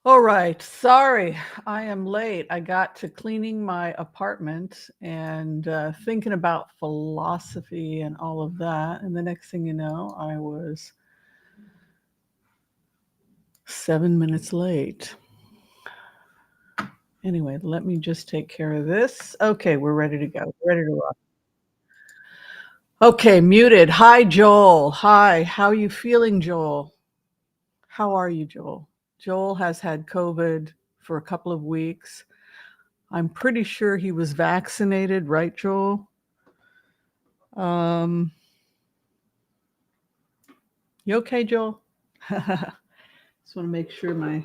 All right. Sorry, I am late. I got to cleaning my apartment and thinking about philosophy and all of that. And the next thing you know, I was 7 minutes late. Anyway, let me just take care of this. Okay, we're ready to go. Ready to rock. Okay, muted. Hi, Joel. Hi. How are you feeling, Joel? How are you, Joel? Joel has had COVID for a couple of weeks. I'm pretty sure he was vaccinated, right, Joel? Um, you okay, Joel? Just want to make sure my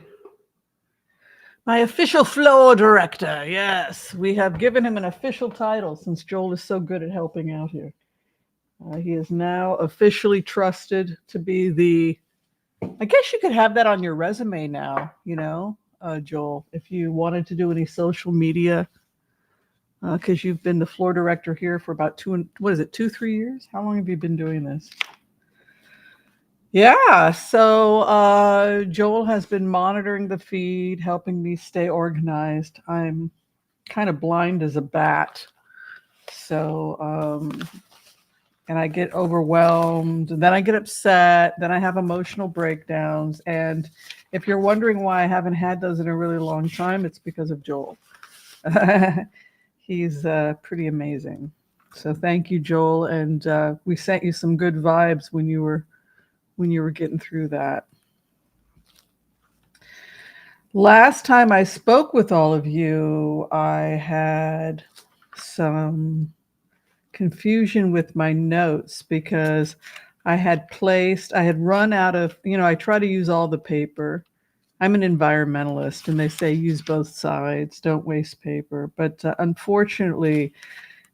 official floor director. Yes, we have given him an official title since Joel is so good at helping out here. He is now officially trusted to be the. I guess you could have that on your resume now. Joel, if you wanted to do any social media, because you've been the floor director here for about 2, 3 years? How long have you been doing this? Yeah, so Joel has been monitoring the feed, helping me stay organized. I'm kind of blind as a bat, so and I get overwhelmed, and then I get upset, then I have emotional breakdowns, and if you're wondering why I haven't had those in a really long time, it's because of Joel. He's pretty amazing. So thank you, Joel, and we sent you some good vibes when you were getting through that. Last time I spoke with all of you, I had some confusion with my notes because I had run out of, I try to use all the paper. I'm an environmentalist, and they say use both sides, don't waste paper. But unfortunately,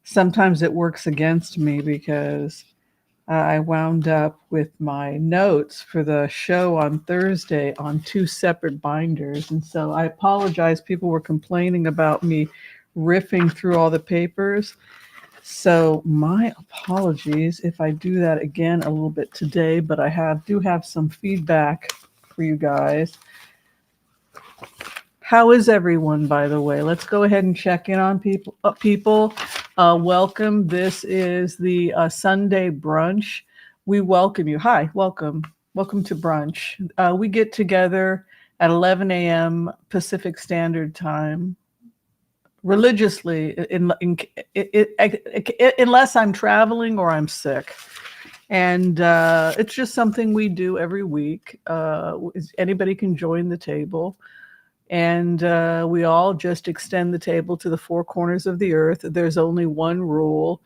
sometimes it works against me because I wound up with my notes for the show on Thursday on 2 separate binders. And so I apologize. People were complaining about me riffing through all the papers. So my apologies if I do that again a little bit today, but I do have some feedback for you guys. How is everyone, by the way? Let's go ahead and check in on people. Welcome. This is the Sunday brunch. We welcome you. Hi, welcome. Welcome to brunch. We get together at 11 a.m. Pacific Standard Time religiously, unless I'm traveling or I'm sick. And it's just something we do every week. Anybody can join the table. And we all just extend the table to the four corners of the earth. There's only one rule: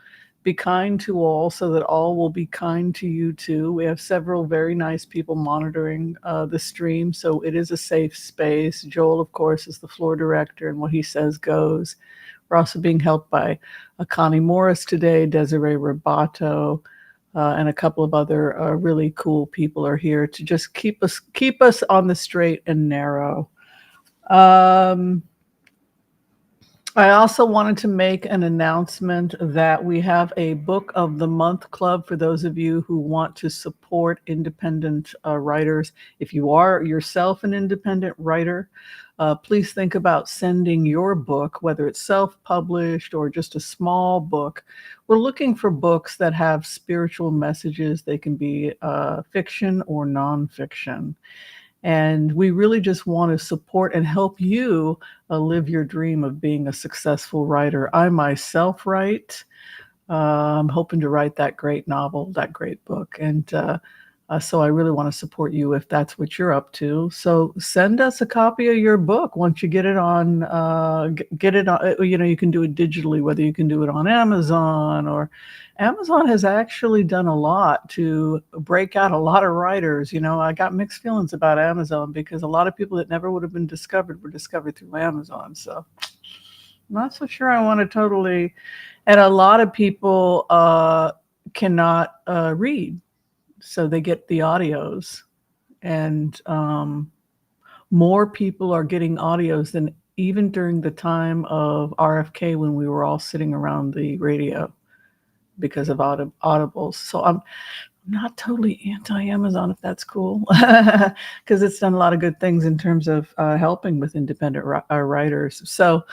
be kind to all so that all will be kind to you too. We have several very nice people monitoring the stream, so it is a safe space. Joel, of course, is the floor director, and what he says goes. We're also being helped by Connie Morris today, Desiree Rabato, and a couple of other really cool people are here to just keep us on the straight and narrow. I also wanted to make an announcement that we have a Book of the Month Club for those of you who want to support independent writers. If you are yourself an independent writer, please think about sending your book, whether it's self-published or just a small book. We're looking for books that have spiritual messages. They can be fiction or nonfiction. And we really just want to support and help you live your dream of being a successful writer. I myself write. I'm hoping to write that great novel, that great book. And so I really want to support you if that's what you're up to. So send us a copy of your book once you get it on, get it on, you can do it digitally, whether you can do it on Amazon or Amazon has actually done a lot to break out a lot of writers. I got mixed feelings about Amazon because a lot of people that never would have been discovered were discovered through Amazon. So I'm not so sure I want to totally, and a lot of people cannot read. So they get the audios, and more people are getting audios than even during the time of RFK when we were all sitting around the radio because of audibles. So not totally anti-Amazon, if that's cool, because it's done a lot of good things in terms of helping with independent writers. So,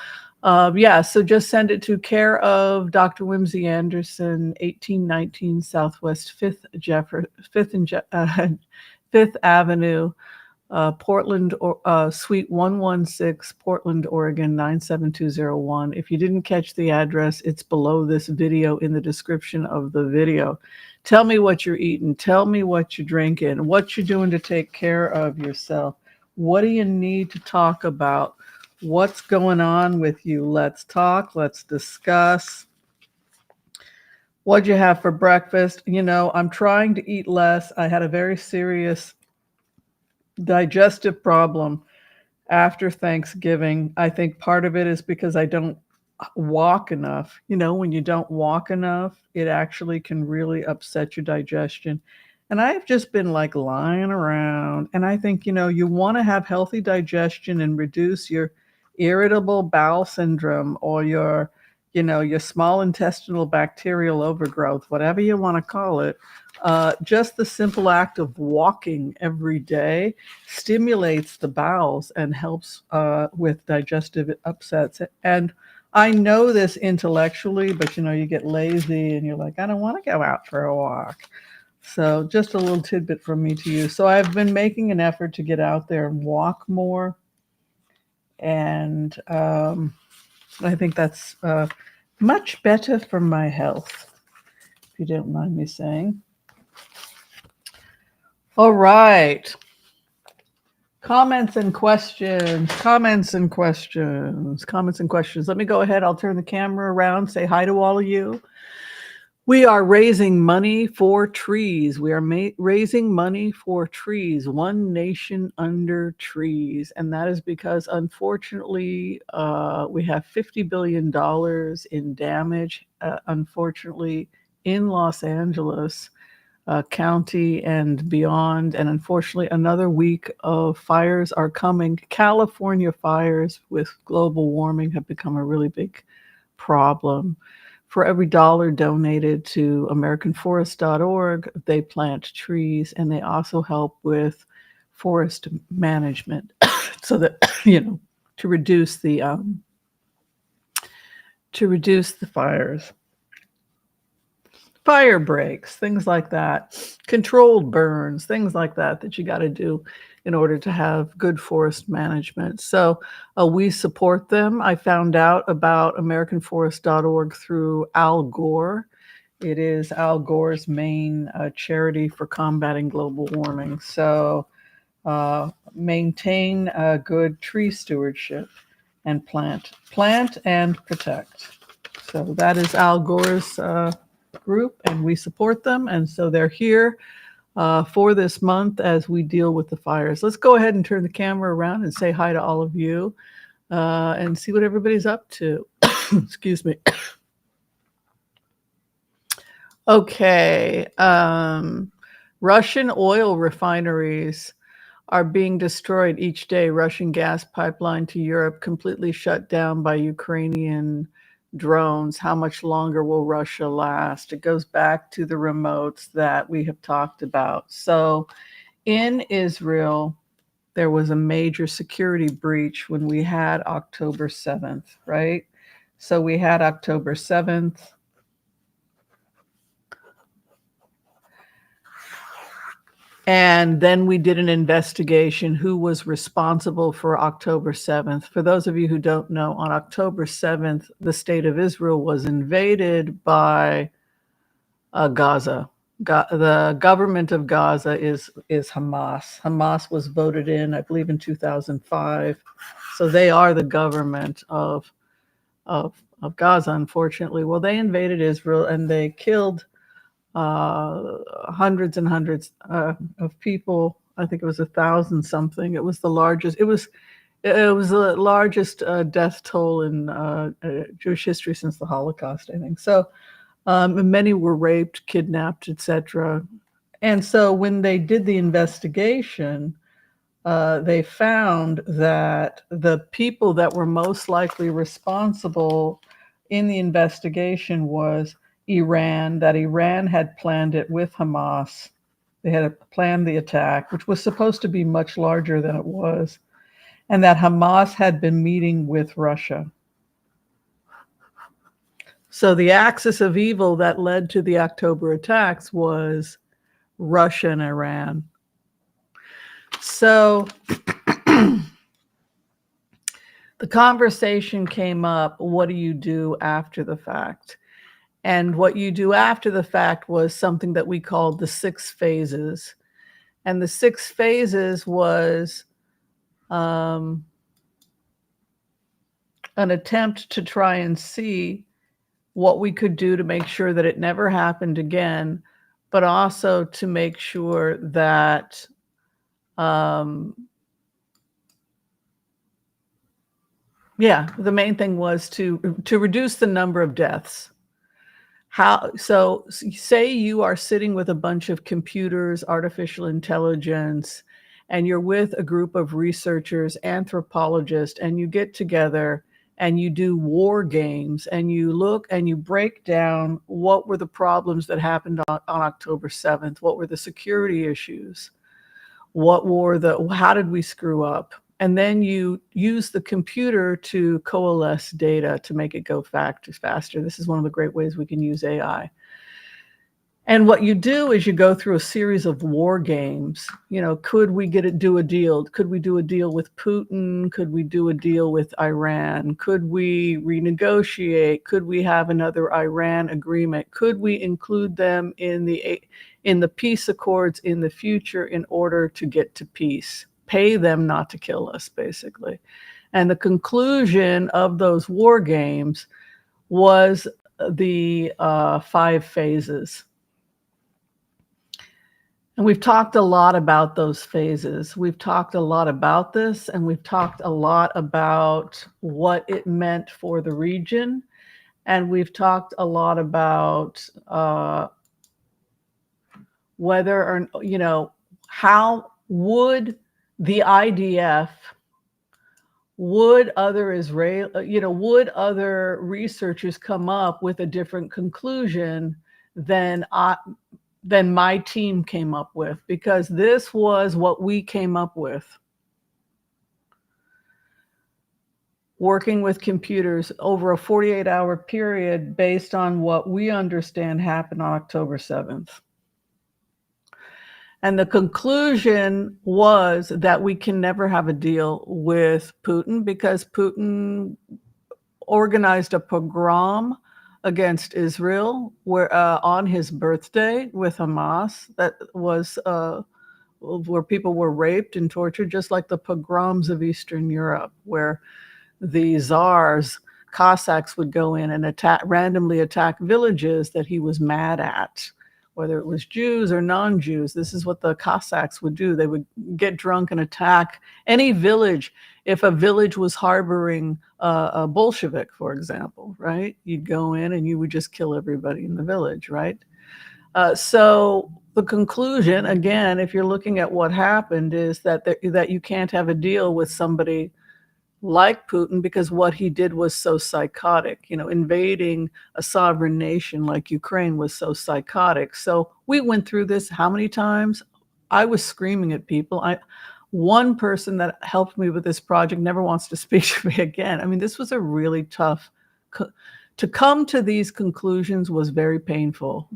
yeah, so just send it to care of Dr. Whimsy Anderson, 1819 Southwest 5th and 5th Avenue, Portland, Suite 116, Portland, Oregon 97201. If you didn't catch the address, it's below this video in the description of the video. Tell me what you're eating. Tell me what you're drinking, what you're doing to take care of yourself. What do you need to talk about? What's going on with you? Let's talk. Let's discuss. What'd you have for breakfast? You know, I'm trying to eat less. I had a very serious digestive problem after Thanksgiving. I think part of it is because I don't walk enough. You know, when you don't walk enough, it actually can really upset your digestion. And I've just been like lying around. And I think, you know, you want to have healthy digestion and reduce your irritable bowel syndrome or your, you know, your small intestinal bacterial overgrowth, whatever you want to call it. Just the simple act of walking every day stimulates the bowels and helps with digestive upsets. And I know this intellectually, but you know, you get lazy and you're like, I don't want to go out for a walk. So just a little tidbit from me to you. So I've been making an effort to get out there and walk more. And I think that's much better for my health, if you don't mind me saying. All right. Comments and questions. Let me go ahead. I'll turn the camera around, say hi to all of you. We are raising money for trees. We are raising money for trees, one nation under trees. And that is because, unfortunately, we have $50 billion in damage, unfortunately, in Los Angeles County and beyond. And unfortunately, another week of fires are coming. California fires with global warming have become a really big problem. For every dollar donated to AmericanForest.org, they plant trees, and they also help with forest management, so that you know, to reduce the fires, fire breaks, things like that, controlled burns, things like that that you got to do in order to have good forest management. So we support them. I found out about AmericanForest.org through Al Gore. It is Al Gore's main charity for combating global warming. So maintain good tree stewardship and plant and protect. So that is Al Gore's group, and we support them. And so they're here for this month as we deal with the fires. Let's go ahead and turn the camera around and say hi to all of you and see what everybody's up to. Excuse me. Okay. Russian oil refineries are being destroyed each day. Russian gas pipeline to Europe completely shut down by Ukrainian drones. How much longer will Russia last? It goes back to the remotes that we have talked about. So in Israel, there was a major security breach when we had October 7th, right? So we had October 7th. And then we did an investigation who was responsible for October 7th. For those of you who don't know, on October 7th, the state of Israel was invaded by Gaza. The government of Gaza is Hamas. Hamas was voted in, I believe, in 2005. So they are the government of Gaza, unfortunately. Well, they invaded Israel and they killed hundreds and hundreds of people. I think it was 1,000 something. It was the largest. It was the largest death toll in Jewish history since the Holocaust, I think. So many were raped, kidnapped, etc. And so when they did the investigation, they found that the people that were most likely responsible in the investigation was Iran, that Iran had planned it with Hamas. They had planned the attack, which was supposed to be much larger than it was, and that Hamas had been meeting with Russia. So the axis of evil that led to the October attacks was Russia and Iran. So the conversation came up, what do you do after the fact? And what you do after the fact was something that we called the 6 phases. And the 6 phases was an attempt to try and see what we could do to make sure that it never happened again, but also to make sure that the main thing was to reduce the number of deaths. So say you are sitting with a bunch of computers, artificial intelligence, and you're with a group of researchers, anthropologists, and you get together and you do war games and you look and you break down what were the problems that happened on October 7th, what were the security issues, how did we screw up? And then you use the computer to coalesce data to make it go faster. This is one of the great ways we can use AI. And what you do is you go through a series of war games. Could we do a deal? Could we do a deal with Putin? Could we do a deal with Iran? Could we renegotiate? Could we have another Iran agreement? Could we include them in the peace accords in the future in order to get to peace? Pay them not to kill us, basically. And the conclusion of those war games was the 5 phases. And we've talked a lot about those phases. We've talked a lot about this, and we've talked a lot about what it meant for the region. And we've talked a lot about whether or, how would the IDF, would other researchers come up with a different conclusion than my team came up with, because this was what we came up with. Working with computers over a 48-hour period based on what we understand happened on October 7th. And the conclusion was that we can never have a deal with Putin because Putin organized a pogrom against Israel on his birthday with Hamas that was where people were raped and tortured, just like the pogroms of Eastern Europe, where the czars, Cossacks, would go in and randomly attack villages that he was mad at, whether it was Jews or non-Jews. This is what the Cossacks would do. They would get drunk and attack any village. If a village was harboring a Bolshevik, for example, right? You'd go in and you would just kill everybody in the village, right? So the conclusion, again, if you're looking at what happened, is that you can't have a deal with somebody like Putin because what he did was so psychotic. Invading a sovereign nation like Ukraine was so psychotic. So we went through this how many times? I was screaming at people. One person that helped me with this project never wants to speak to me again. I mean, this was a really tough, to come to these conclusions was very painful.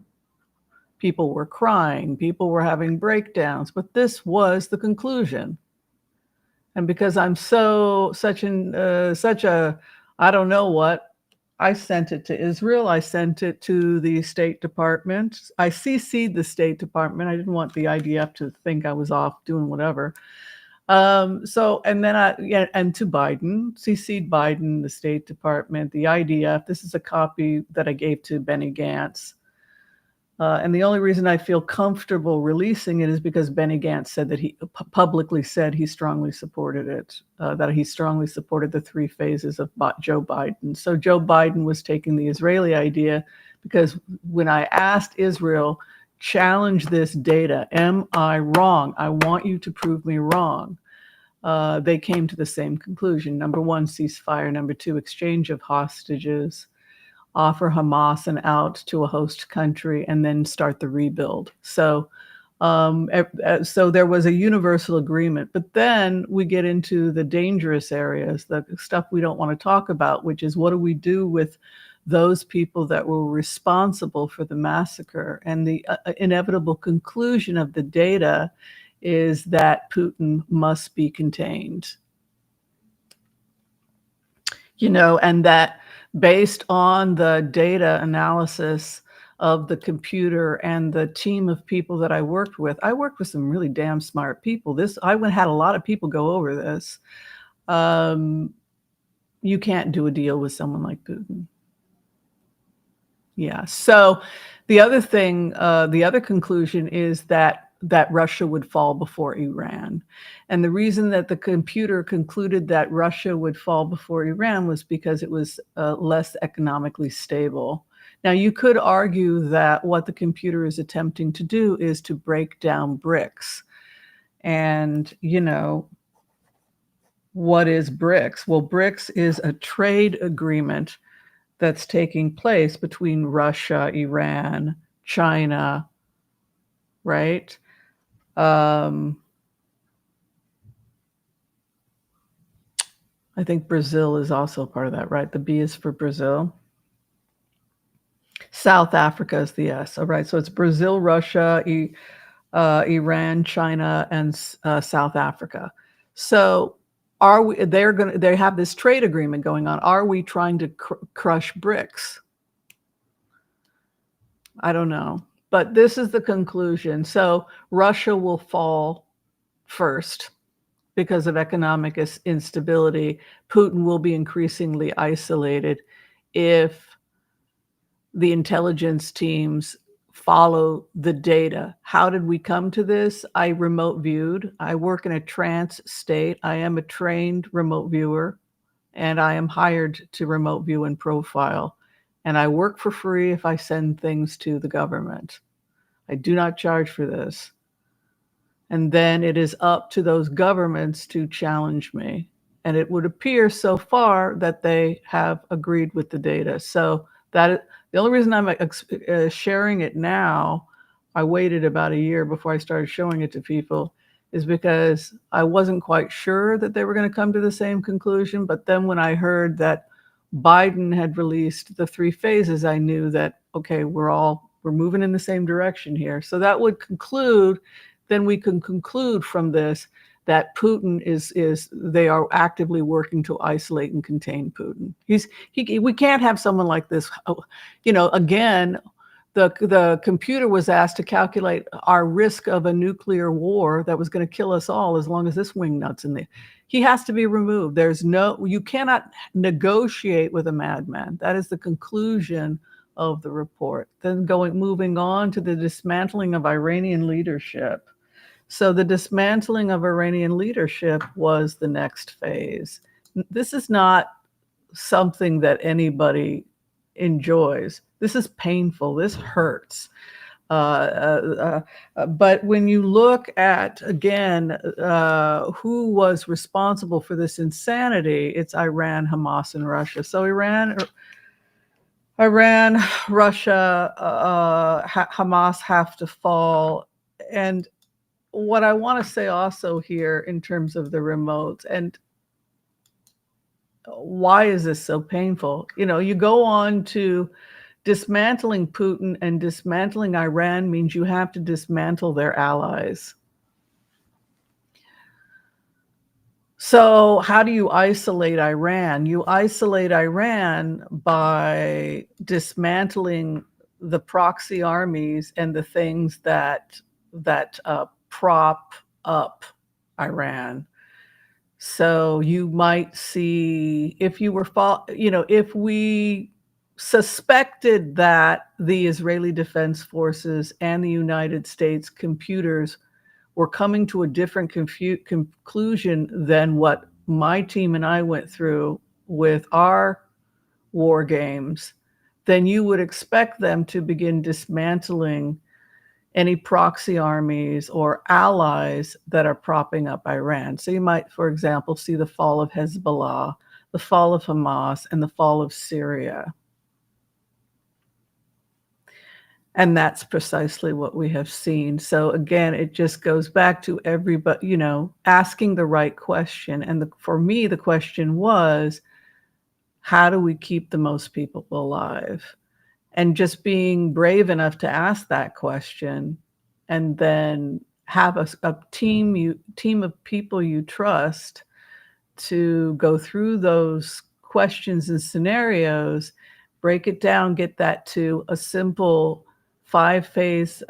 People were crying, people were having breakdowns, but this was the conclusion. And because I'm such a, I don't know what, I sent it to Israel. I sent it to the State Department. I CC'd the State Department. I didn't want the IDF to think I was off doing whatever. And to Biden, CC'd Biden, the State Department, the IDF. This is a copy that I gave to Benny Gantz. And the only reason I feel comfortable releasing it is because Benny Gantz said that he publicly said he strongly supported it, that he strongly supported the 3 phases of Joe Biden. So Joe Biden was taking the Israeli idea, because when I asked Israel, challenge this data, am I wrong? I want you to prove me wrong. They came to the same conclusion. Number 1, ceasefire. Number 2, exchange of hostages. offer Hamas an out to a host country, and then start the rebuild. So there was a universal agreement, but then we get into the dangerous areas, the stuff we don't want to talk about, which is what do we do with those people that were responsible for the massacre? And the inevitable conclusion of the data is that Putin must be contained. And that based on the data analysis of the computer and the team of people that I worked with some really damn smart people. I had a lot of people go over this. You can't do a deal with someone like Putin. Yeah. So the other thing, the other conclusion is that Russia would fall before Iran. And the reason that the computer concluded that Russia would fall before Iran was because it was less economically stable. Now, you could argue that what the computer is attempting to do is to break down BRICS. And, what is BRICS? Well, BRICS is a trade agreement that's taking place between Russia, Iran, China, right? I think Brazil is also part of that, right? The B is for Brazil. South Africa is the S. All right, so it's Brazil, Russia, Iran, China, and South Africa. So they have this trade agreement going on. Are we trying to crush BRICS? I don't know. But this is the conclusion. So Russia will fall first because of economic instability. Putin will be increasingly isolated if the intelligence teams follow the data. How did we come to this? I remote viewed. I work in a trance state. I am a trained remote viewer, and I am hired to remote view and profile. And I work for free if I send things to the government. I do not charge for this. And then it is up to those governments to challenge me. And it would appear so far that they have agreed with the data. So that the only reason I'm sharing it now, I waited about a year before I started showing it to people, is because I wasn't quite sure that they were going to come to the same conclusion. But then when I heard that Biden had released the 3 phases, I knew that, okay, we're moving in the same direction here. So that would conclude, then we can conclude from this that Putin they are actively working to isolate and contain Putin. We can't have someone like this. Again, the computer was asked to calculate our risk of a nuclear war that was going to kill us all as long as this wingnut's in there. He has to be removed. You cannot negotiate with a madman. That is the conclusion of the report. Then moving on to the dismantling of Iranian leadership. So the dismantling of Iranian leadership was the next phase. This is not something that anybody enjoys. This is painful. This hurts. But when you look at, again, who was responsible for this insanity, it's Iran, Hamas, and Russia. So Iran, Russia, Hamas have to fall. And what I want to say also here in terms of the remotes, and why is this so painful? You go on to dismantling Putin, and dismantling Iran means you have to dismantle their allies. So how do you isolate Iran? You isolate Iran by dismantling the proxy armies and the things that prop up Iran. So you might see, if we suspected that the Israeli Defense Forces and the United States computers were coming to a different conclusion than what my team and I went through with our war games, then you would expect them to begin dismantling any proxy armies or allies that are propping up Iran. So you might, for example, see the fall of Hezbollah, the fall of Hamas, and the fall of Syria. And that's precisely what we have seen. So again, it just goes back to everybody, asking the right question. And for me, the question was, how do we keep the most people alive? And just being brave enough to ask that question, and then have a team of people you trust to go through those questions and scenarios, break it down, get that to a simple 5-phase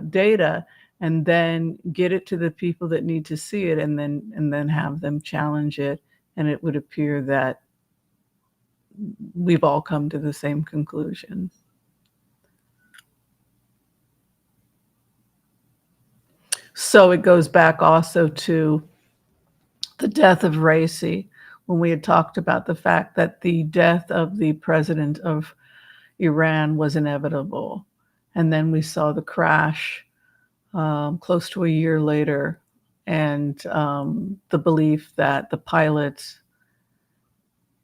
data, and then get it to the people that need to see it, and then have them challenge it. And it would appear that we've all come to the same conclusion. So it goes back also to the death of Raisi, when we had talked about the fact that the death of the president of Iran was inevitable. And then we saw the crash close to a year later, and the belief that the pilots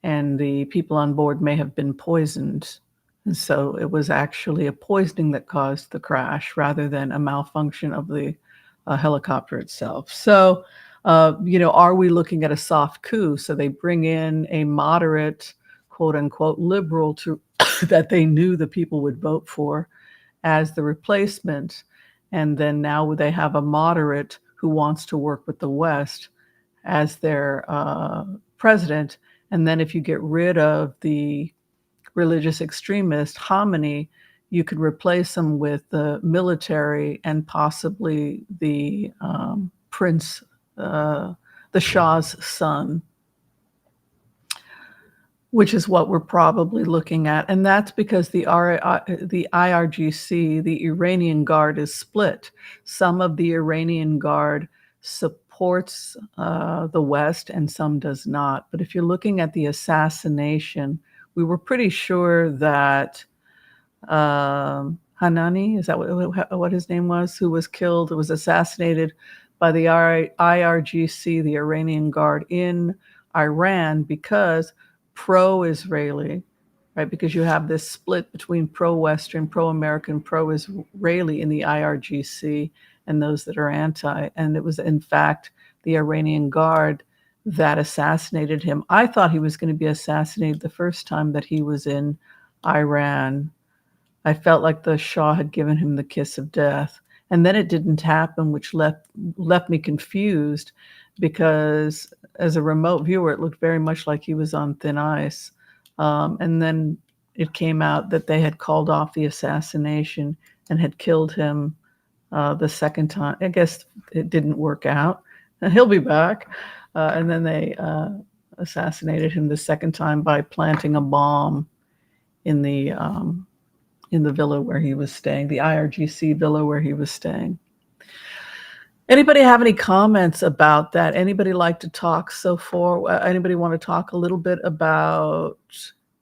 and the people on board may have been poisoned. And so it was actually a poisoning that caused the crash rather than a malfunction of the helicopter itself. So, are we looking at a soft coup? So they bring in a moderate, quote unquote, liberal to that they knew the people would vote for as the replacement. And then now they have a moderate who wants to work with the West as their president. And then if you get rid of the religious extremist Khamenei, you could replace him with the military and possibly the prince, the Shah's son, which is what we're probably looking at. And that's because the IRGC, the Iranian Guard, is split. Some of the Iranian Guard supports the West and some does not. But if you're looking at the assassination, we were pretty sure that Hanani, is that what his name was, who was killed, was assassinated by the IRGC, the Iranian Guard in Iran, because pro-Israeli, right? Because you have this split between pro-Western, pro-American, pro-Israeli in the IRGC and those that are anti. And it was, in fact, the Iranian Guard that assassinated him. I thought he was going to be assassinated the first time that he was in Iran. I felt like the Shah had given him the kiss of death. And then it didn't happen, which left me confused, because as a remote viewer, it looked very much like he was on thin ice. And then it came out that they had called off the assassination and had killed him the second time. I guess it didn't work out. He'll be back. And then they assassinated him the second time by planting a bomb in the villa where he was staying, the IRGC villa where he was staying. Anybody have any comments about that? Anybody like to talk so far? Anybody want to talk a little bit about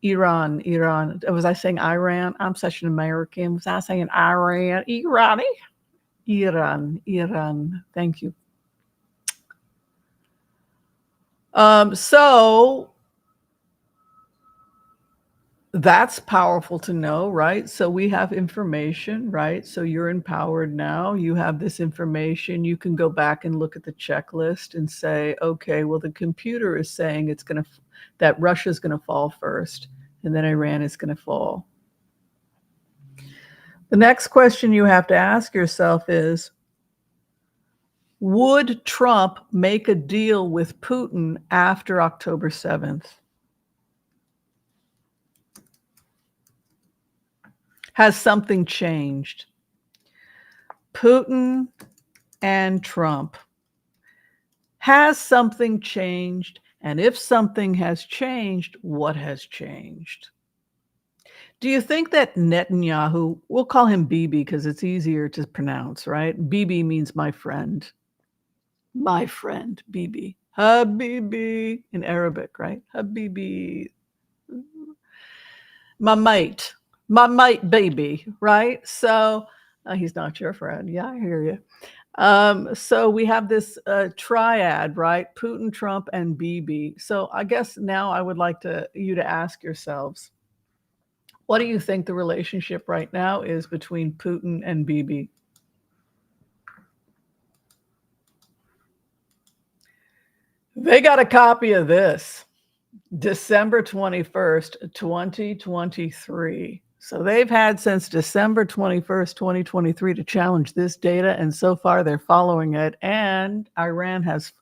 Iran? Was I saying Iran? I'm such an American. Was I saying Iran? Iran. Thank you. So that's powerful to know, right? So we have information, right? So you're empowered now. You have this information. You can go back and look at the checklist and say, okay, well, the computer is saying that Russia's going to fall first, and then Iran is going to fall. The next question you have to ask yourself is, would Trump make a deal with Putin after October 7th? Has something changed? Putin and Trump. Has something changed? And if something has changed, what has changed? Do you think that Netanyahu, we'll call him Bibi because it's easier to pronounce, right? Bibi means my friend. My friend, Bibi. Habibi in Arabic, right? Habibi. My mate baby, right? So he's not your friend. Yeah, I hear you. So we have this triad, right? Putin, Trump, and Bibi. So I guess now I would like you to ask yourselves, What do you think the relationship right now is between Putin and Bibi? They got a copy of this, December 21st, 2023. So they've had since December 21st, 2023 to challenge this data, and so far they're following it. And Iran's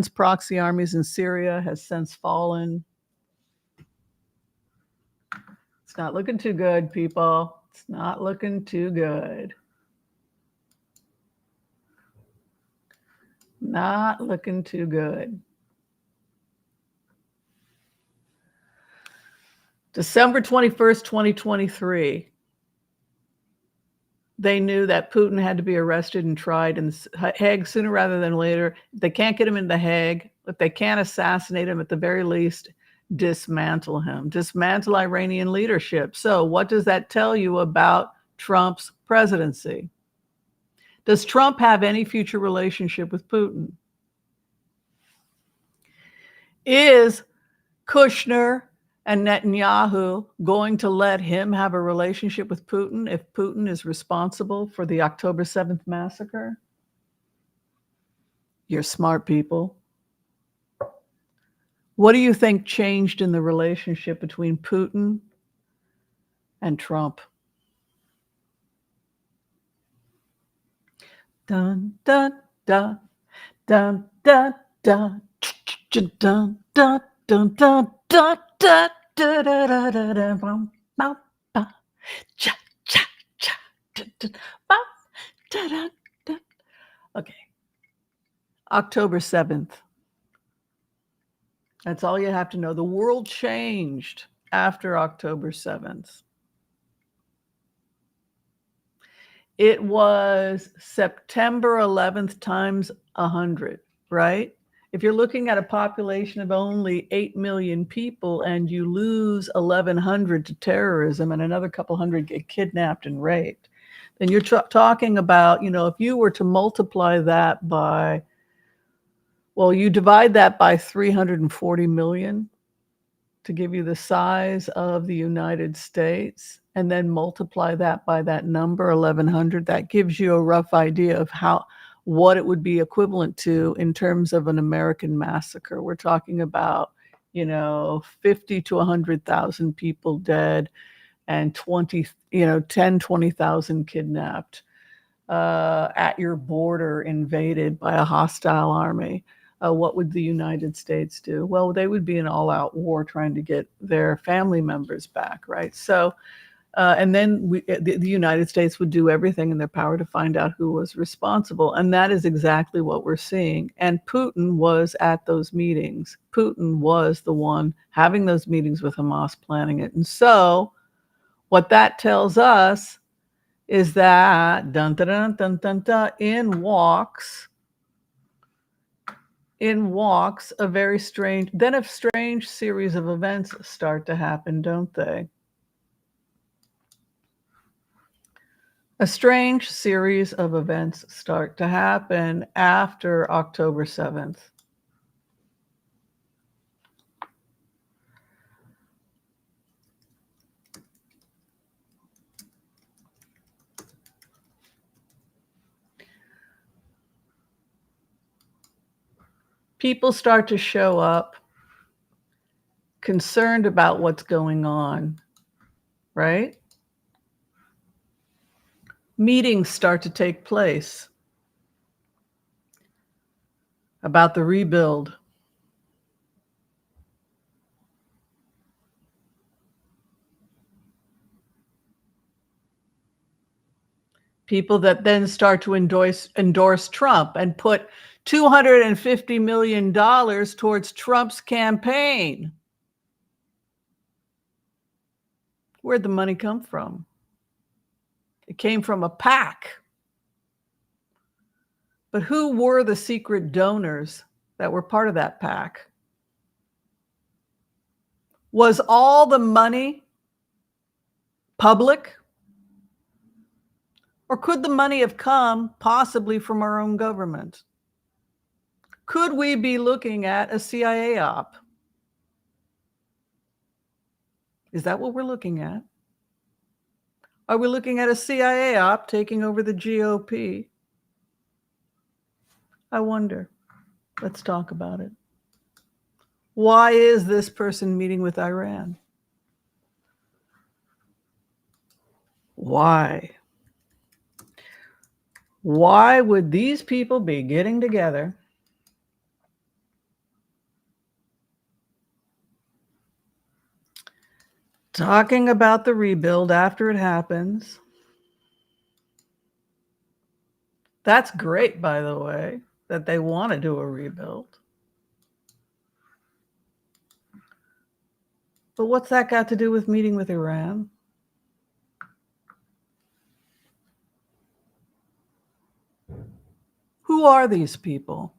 proxy armies in Syria has since fallen. It's not looking too good, people. It's not looking too good. Not looking too good. December 21st, 2023. They knew that Putin had to be arrested and tried in The Hague sooner rather than later. They can't get him in The Hague, but they can't assassinate him, at the very least, dismantle him, dismantle Iranian leadership. So what does that tell you about Trump's presidency? Does Trump have any future relationship with Putin? Is Kushner and Netanyahu going to let him have a relationship with Putin if Putin is responsible for the October 7th massacre? You're smart people. What do you think changed in the relationship between Putin and Trump? Dun, dun, dun, dun, dun, dun, dun, dun, dun, dun, dun, dun, dun, da, da, da, da, da, bum, bum, ba, cha, cha, cha, da, da, bum, da, da, da. Okay. October 7th. That's all you have to know. The world changed after October 7th. It was September 11th times 100, right? If you're looking at a population of only 8 million people and you lose 1,100 to terrorism and another couple hundred get kidnapped and raped, then you're talking about, if you were to multiply that by, well, you divide that by 340 million to give you the size of the United States, and then multiply that by that number, 1,100, that gives you a rough idea of what it would be equivalent to in terms of an American massacre. We're talking about, 50 to 100,000 people dead and 20,000 kidnapped, at your border invaded by a hostile army. What would the United States do? Well, they would be in all-out war trying to get their family members back, right? So, and then the United States would do everything in their power to find out who was responsible. And that is exactly what we're seeing. And Putin was at those meetings. Putin was the one having those meetings with Hamas, planning it. And so what that tells us is that dun, dun, dun, dun, dun, dun, in walks a very strange series of events start to happen, don't they? A strange series of events start to happen after October 7th. People start to show up concerned about what's going on, right? Meetings start to take place about the rebuild. People that then start to endorse Trump and put $250 million towards Trump's campaign. Where'd the money come from? It came from a PAC. But who were the secret donors that were part of that PAC? Was all the money public? Or could the money have come possibly from our own government? Could we be looking at a CIA op? Is that what we're looking at? Are we looking at a CIA op taking over the GOP? I wonder. Let's talk about it. Why is this person meeting with Iran? Why? Why would these people be getting together talking about the rebuild after it happens? That's great, by the way, that they want to do a rebuild. But what's that got to do with meeting with Iran? Who are these people?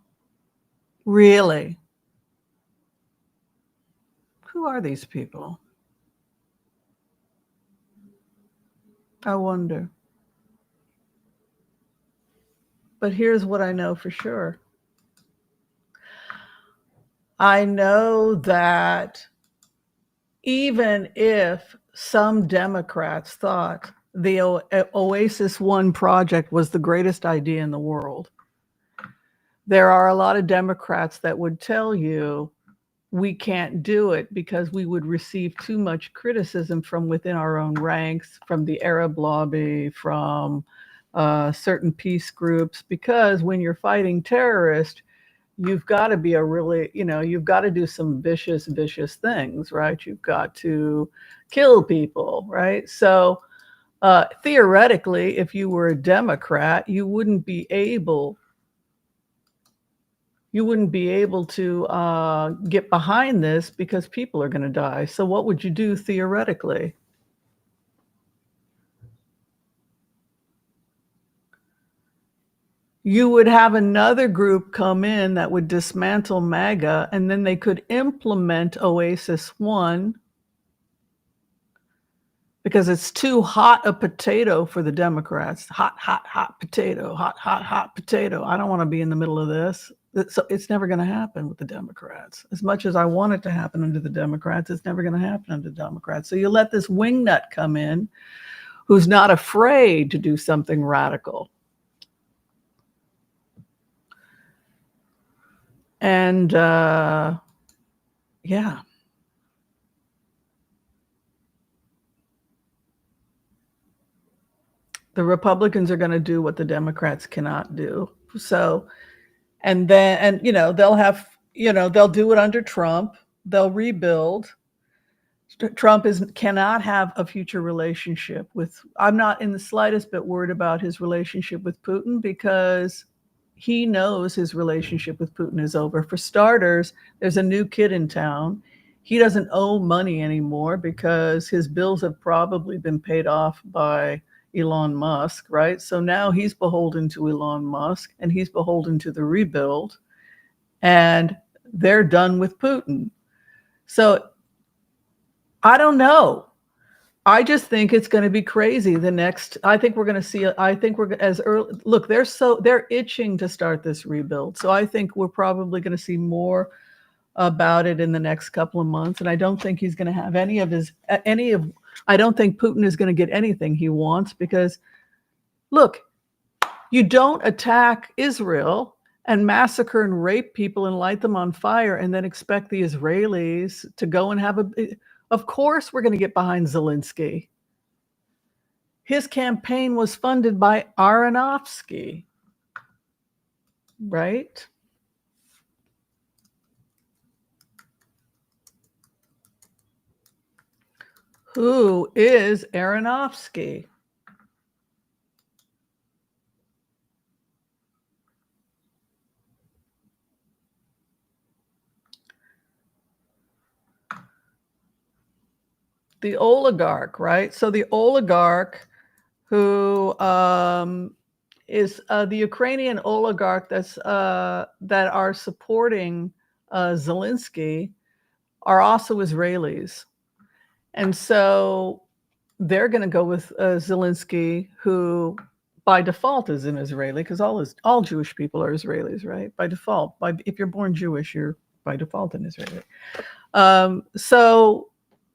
Really? Who are these people? I wonder. But here's what I know for sure. I know that even if some Democrats thought the Oasis One project was the greatest idea in the world, there are a lot of Democrats that would tell you we can't do it because we would receive too much criticism from within our own ranks, from the Arab lobby, from certain peace groups, because when you're fighting terrorists, you've got to be a really, you've got to do some vicious things, right? You've got to kill people, right? So theoretically, if you were a Democrat, you wouldn't be able to get behind this because people are going to die. So what would you do theoretically? You would have another group come in that would dismantle MAGA, and then they could implement Oasis One because it's too hot a potato for the Democrats. Hot potato, hot potato. I don't want to be in the middle of this. So it's never going to happen with the Democrats. As much as I want it to happen under the Democrats, it's never going to happen under the Democrats. So you let this wingnut come in who's not afraid to do something radical. And yeah. The Republicans are going to do what the Democrats cannot do. So, and they'll have, they'll do it under Trump. They'll rebuild. Trump cannot have a future relationship with, I'm not in the slightest bit worried about his relationship with Putin because he knows his relationship with Putin is over. For starters, there's a new kid in town. He doesn't owe money anymore because his bills have probably been paid off by Elon Musk, right? So now he's beholden to Elon Musk and he's beholden to the rebuild, and they're done with Putin. So I don't know. I just think it's going to be crazy. I think we're going to see, as early, look, they're itching to start this rebuild. So I think we're probably going to see more about it in the next couple of months. And I don't think he's going to have I don't think Putin is going to get anything he wants because, look, you don't attack Israel and massacre and rape people and light them on fire and then expect the Israelis to go and have of course we're going to get behind Zelensky. His campaign was funded by Aronofsky, right? Who is Aronofsky? The oligarch, right? So the oligarch who is the Ukrainian oligarch that are supporting Zelensky are also Israelis. And so they're going to go with Zelensky, who by default is an Israeli, because all Jewish people are Israelis, right? By default, if you're born Jewish, you're by default an Israeli. So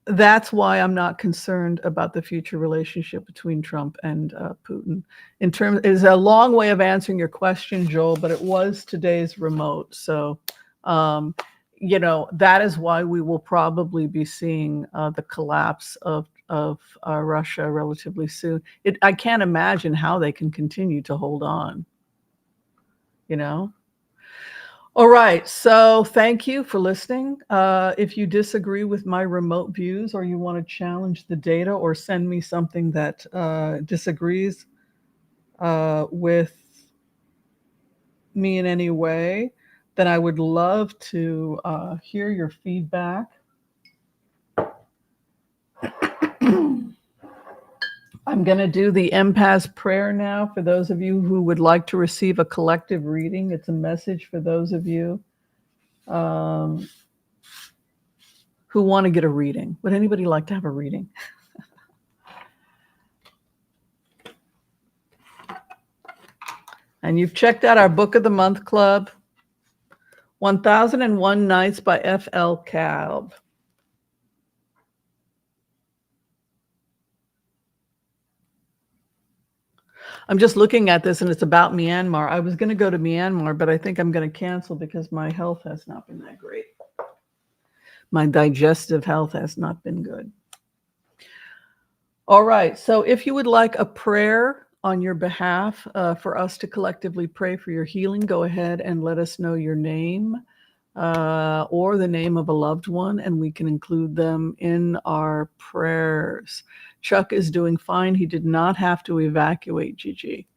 that's why I'm not concerned about the future relationship between Trump and Putin. In terms, is a long way of answering your question, Joel, but it was today's remote. So, that is why we will probably be seeing the collapse of Russia relatively soon. I can't imagine how they can continue to hold on. All right, so thank you for listening. If you disagree with my remote views or you want to challenge the data or send me something that disagrees with me in any way, then I would love to hear your feedback. I'm going to do the Empath prayer now for those of you who would like to receive a collective reading. It's a message for those of you who want to get a reading. Would anybody like to have a reading? And you've checked out our Book of the Month Club, 1001 Nights by F.L. Kalb. I'm just looking at this and it's about Myanmar. I was going to go to Myanmar, but I think I'm going to cancel because my health has not been that great. My digestive health has not been good. All right. So if you would like a prayer on your behalf for us to collectively pray for your healing, go ahead and let us know your name or the name of a loved one, and we can include them in our prayers. Chuck is doing fine. He did not have to evacuate, Gigi.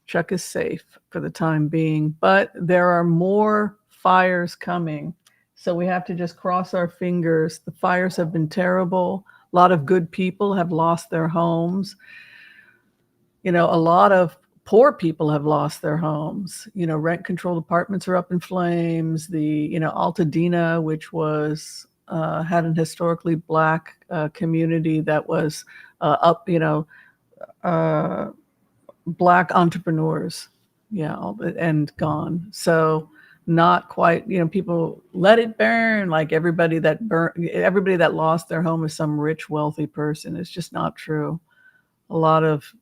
Chuck is safe for the time being, but there are more fires coming. So we have to just cross our fingers. The fires have been terrible. A lot of good people have lost their homes. A lot of poor people have lost their homes. Rent-controlled apartments are up in flames. The, Altadena, which was had an historically Black community that was up, Black entrepreneurs, and gone. So not quite, people let it burn. Like everybody that lost their home is some rich, wealthy person. It's just not true. A lot of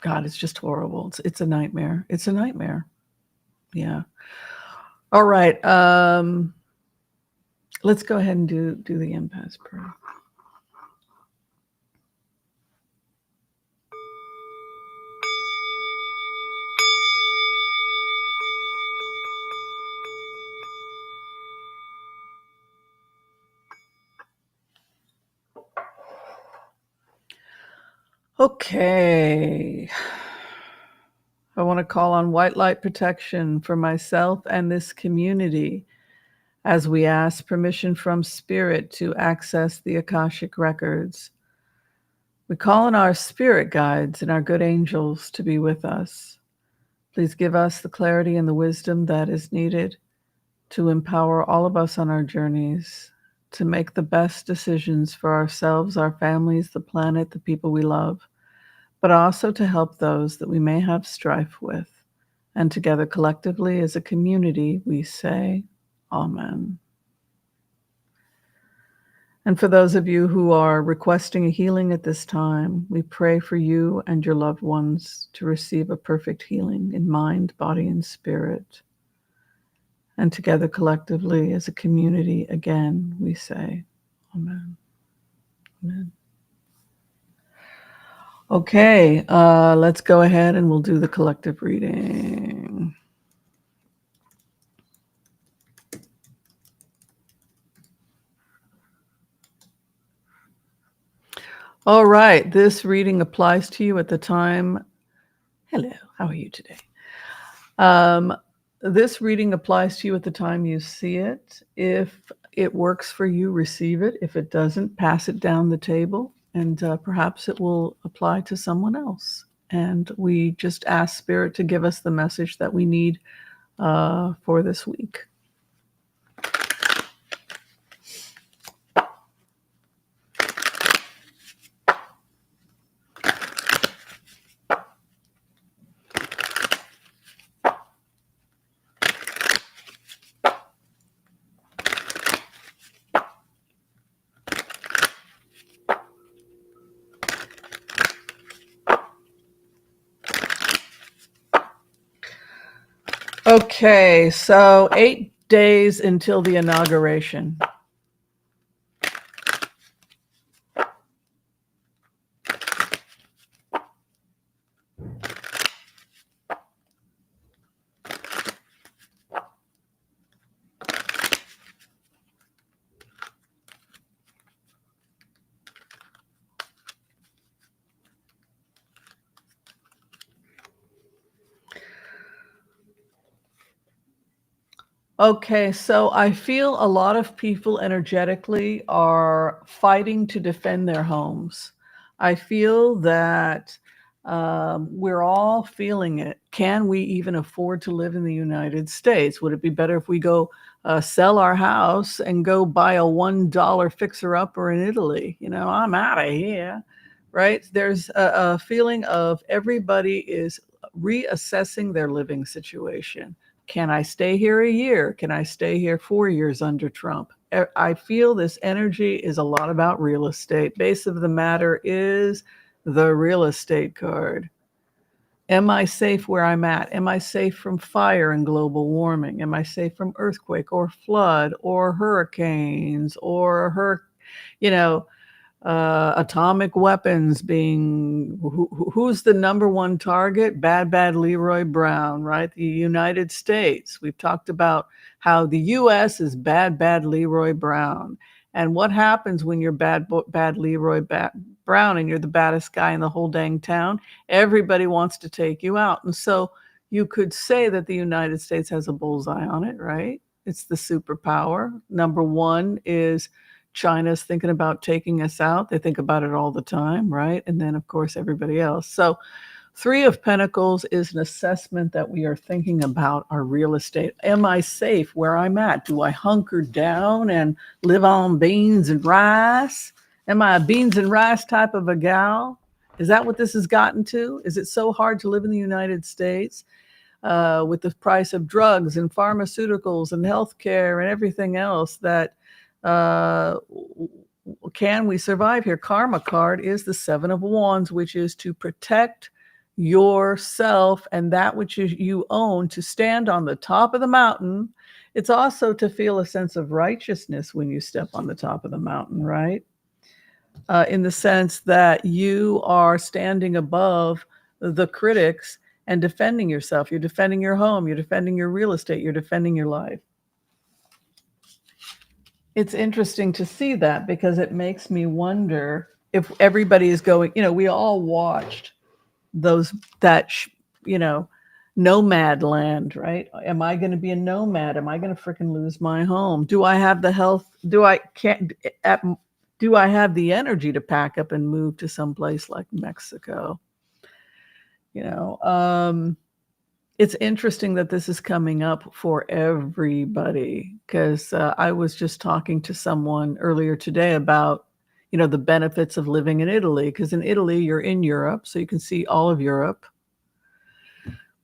God, it's just horrible. It's a nightmare. It's a nightmare. Yeah. All right. Let's go ahead and do the Empath prayer. Okay. I want to call on white light protection for myself and this community as we ask permission from Spirit to access the Akashic records. We call on our spirit guides and our good angels to be with us. Please give us the clarity and the wisdom that is needed to empower all of us on our journeys to make the best decisions for ourselves, our families, the planet, the people we love, but also to help those that we may have strife with. And together collectively as a community, we say, Amen. And for those of you who are requesting a healing at this time, we pray for you and your loved ones to receive a perfect healing in mind, body, and spirit. And together collectively as a community, again, we say, Amen. Amen. Okay, let's go ahead and we'll do the collective reading. All right, this reading applies to you at the time. Hello, how are you today? This reading applies to you at the time you see it. If it works for you, receive it. If it doesn't, pass it down the table, and perhaps it will apply to someone else. And we just ask Spirit to give us the message that we need for this week. Okay, so 8 days until the inauguration. Okay, so I feel a lot of people energetically are fighting to defend their homes. I feel that we're all feeling it. Can we even afford to live in the United States? Would it be better if we go sell our house and go buy a $1 fixer-upper in Italy? I'm out of here, right? There's a feeling of everybody is reassessing their living situation. Can I stay here a year? Can I stay here 4 years under Trump? I feel this energy is a lot about real estate. Base of the matter is the real estate card. Am I safe where I'm at? Am I safe from fire and global warming? Am I safe from earthquake or flood or hurricanes or atomic weapons being who's the number one target? Bad Leroy Brown, right? The United States. We've talked about how the US is bad Leroy Brown. And what happens when you're bad Leroy Brown and you're the baddest guy in the whole dang town? Everybody wants to take you out. And so you could say that the United States has a bullseye on it, right? It's the superpower. Number one is China's thinking about taking us out. They think about it all the time, right? And then, of course, everybody else. So, Three of Pentacles is an assessment that we are thinking about our real estate. Am I safe where I'm at? Do I hunker down and live on beans and rice? Am I a beans and rice type of a gal? Is that what this has gotten to? Is it so hard to live in the United States with the price of drugs and pharmaceuticals and healthcare and everything else that can we survive here? Karma card is the Seven of Wands, which is to protect yourself and that which you own, to stand on the top of the mountain. It's also to feel a sense of righteousness when you step on the top of the mountain, right? In the sense that you are standing above the critics and defending yourself. You're defending your home, you're defending your real estate, you're defending your life. It's interesting to see that because it makes me wonder if everybody is going, we all watched nomad land, right? Am I going to be a nomad? Am I going to freaking lose my home? Do I have the health? Do I have the energy to pack up and move to some place like Mexico? It's interesting that this is coming up for everybody because I was just talking to someone earlier today about, the benefits of living in Italy. Because in Italy, you're in Europe, so you can see all of Europe.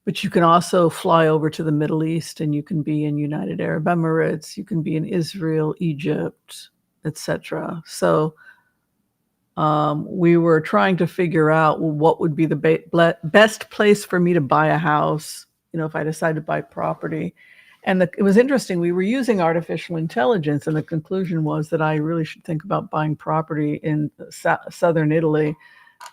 But you can also fly over to the Middle East and you can be in United Arab Emirates, you can be in Israel, Egypt, etc. So we were trying to figure out what would be the best place for me to buy a house, if I decided to buy property. And it was interesting. We were using artificial intelligence, and the conclusion was that I really should think about buying property in southern Italy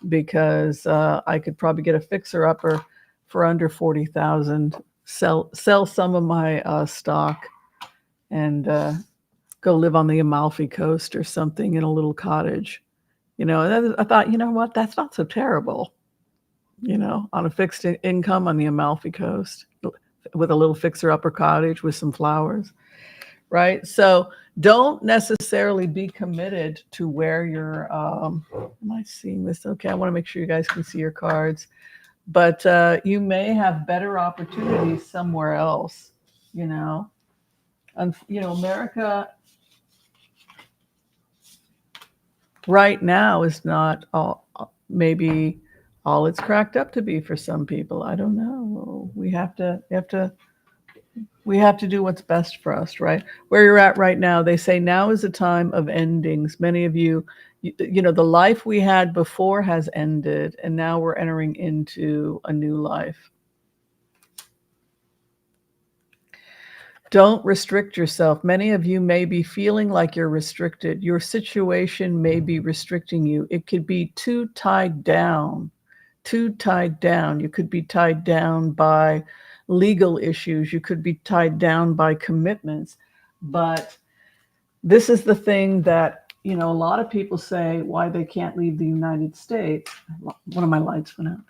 because I could probably get a fixer-upper for under $40,000, sell some of my stock, and go live on the Amalfi Coast or something in a little cottage. I thought, what? That's not so terrible. On a fixed income on the Amalfi Coast with a little fixer-upper cottage with some flowers, right? So don't necessarily be committed to where you're. Am I seeing this? Okay, I want to make sure you guys can see your cards. But you may have better opportunities somewhere else, America right now is not maybe all it's cracked up to be for some people. I don't know. We have to do what's best for us, right? Where you're at right now, they say now is a time of endings. Many of you, the life we had before has ended, and now we're entering into a new life. Don't restrict yourself. Many of you may be feeling like you're restricted. Your situation may be restricting you. It could be too tied down, too tied down. You could be tied down by legal issues. You could be tied down by commitments. But this is the thing that, a lot of people say why they can't leave the United States. One of my lights went out.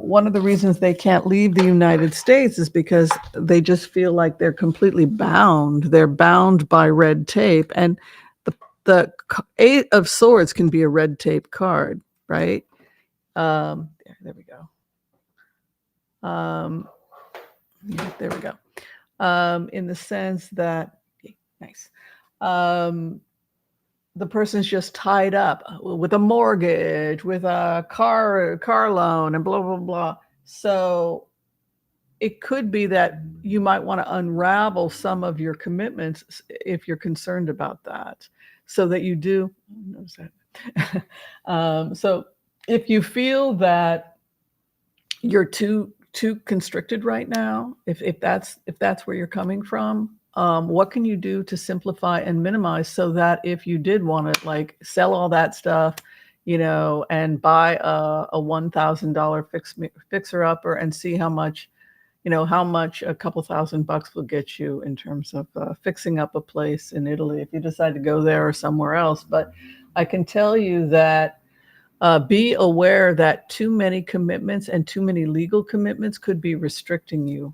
One of the reasons they can't leave the United States is because they just feel like they're completely bound. They're bound by red tape. And the Eight of Swords can be a red tape card, right? There we go. There we go. In the sense that, nice. The person's just tied up with a mortgage, with a car loan, and blah, blah, blah. So it could be that you might want to unravel some of your commitments if you're concerned about that, so that you do. So if you feel that you're too constricted right now, if that's where you're coming from, what can you do to simplify and minimize, so that if you did want to like sell all that stuff, and buy a $1,000 fixer upper and see how much a couple $1,000 will get you in terms of fixing up a place in Italy, if you decide to go there or somewhere else. But I can tell you that be aware that too many commitments and too many legal commitments could be restricting you.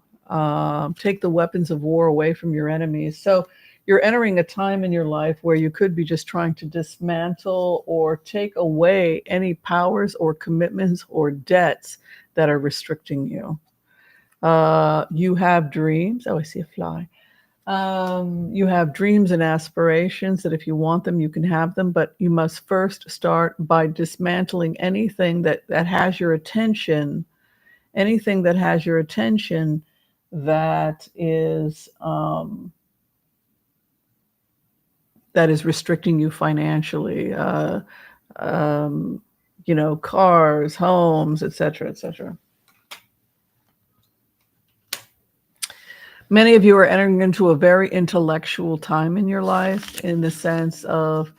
Take the weapons of war away from your enemies. So you're entering a time in your life where you could be just trying to dismantle or take away any powers or commitments or debts that are restricting you. You have dreams. Oh, I see a fly. You have dreams and aspirations that if you want them, you can have them, but you must first start by dismantling anything that has your attention, that is restricting you financially, cars, homes, etc., etc. Many of you are entering into a very intellectual time in your life, in the sense of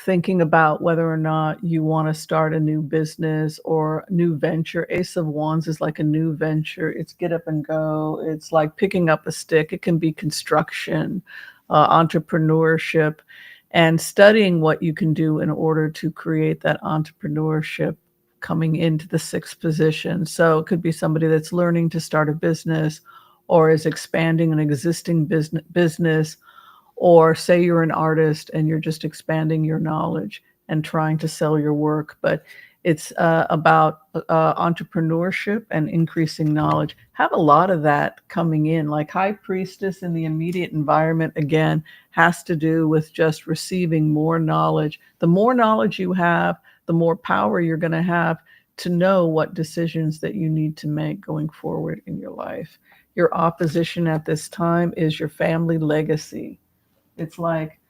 thinking about whether or not you want to start a new business or new venture. Ace of Wands is like a new venture. It's get up and go. It's like picking up a stick. It can be construction, entrepreneurship, and studying what you can do in order to create that entrepreneurship coming into the 6th position. So it could be somebody that's learning to start a business, or is expanding an existing business, or say you're an artist and you're just expanding your knowledge and trying to sell your work. But it's about entrepreneurship and increasing knowledge. Have a lot of that coming in. Like High Priestess in the immediate environment, again, has to do with just receiving more knowledge. The more knowledge you have, the more power you're going to have to know what decisions that you need to make going forward in your life. Your opposition at this time is your family legacy. It's like,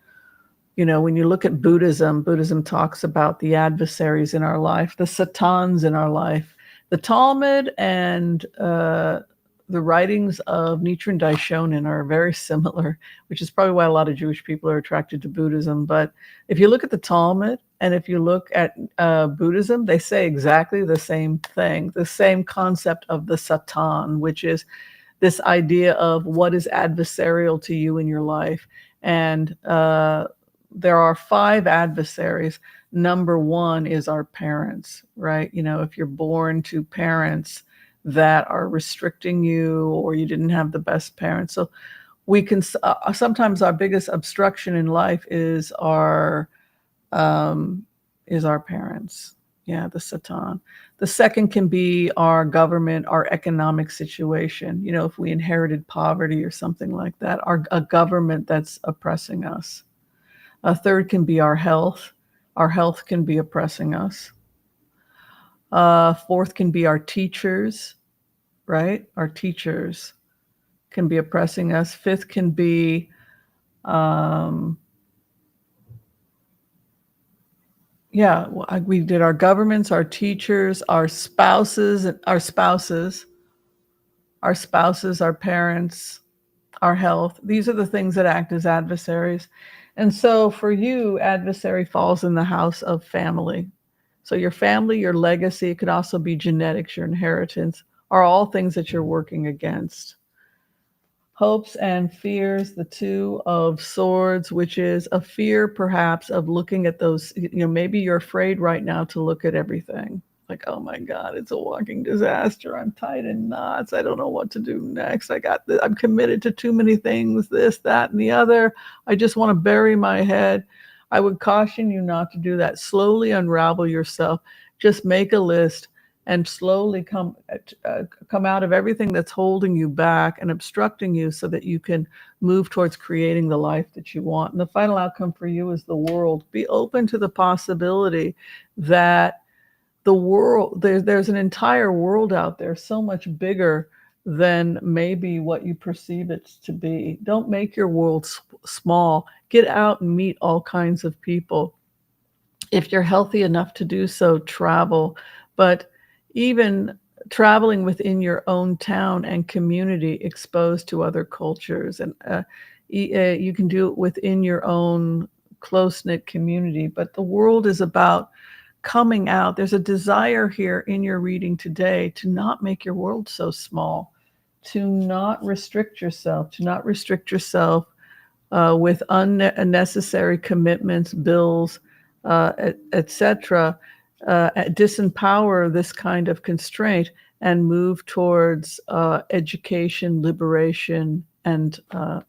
when you look at Buddhism talks about the adversaries in our life, the satans in our life. The Talmud and the writings of Nichiren Daishonin are very similar, which is probably why a lot of Jewish people are attracted to Buddhism. But if you look at the Talmud and if you look at Buddhism, they say exactly the same thing, the same concept of the Satan, which is this idea of what is adversarial to you in your life. And there are 5 adversaries. Number 1 is our parents, right? If you're born to parents that are restricting you, or you didn't have the best parents. So we can, sometimes our biggest obstruction in life is our parents. Yeah, the Satan. The second can be our government, our economic situation. If we inherited poverty or something like that, a government that's oppressing us. A third can be our health. Our health can be oppressing us. Fourth can be our teachers, right? Our teachers can be oppressing us. Fifth can be we did our governments, our teachers, our spouses, our parents, our health. These are the things that act as adversaries. And so for you, adversary falls in the house of family. So your family, your legacy, it could also be genetics, your inheritance, are all things that you're working against. Hopes and fears, the two of swords, which is a fear perhaps of looking at those, maybe you're afraid right now to look at everything. Like, oh my God, it's a walking disaster. I'm tied in knots. I don't know what to do next. I'm committed to too many things, this, that, and the other. I just want to bury my head. I would caution you not to do that. Slowly unravel yourself. Just make a list and slowly come out of everything that's holding you back and obstructing you so that you can move towards creating the life that you want. And the final outcome for you is the world. Be open to the possibility that the world, there's an entire world out there so much bigger than maybe what you perceive it to be. Don't make your world small. Get out and meet all kinds of people. If you're healthy enough to do so, travel. But even traveling within your own town and community, exposed to other cultures, and you can do it within your own close-knit community. But the world is about coming out. There's a desire here in your reading today to not make your world so small, to not restrict yourself, with unnecessary commitments, bills, etc. Disempower this kind of constraint and move towards education, liberation, and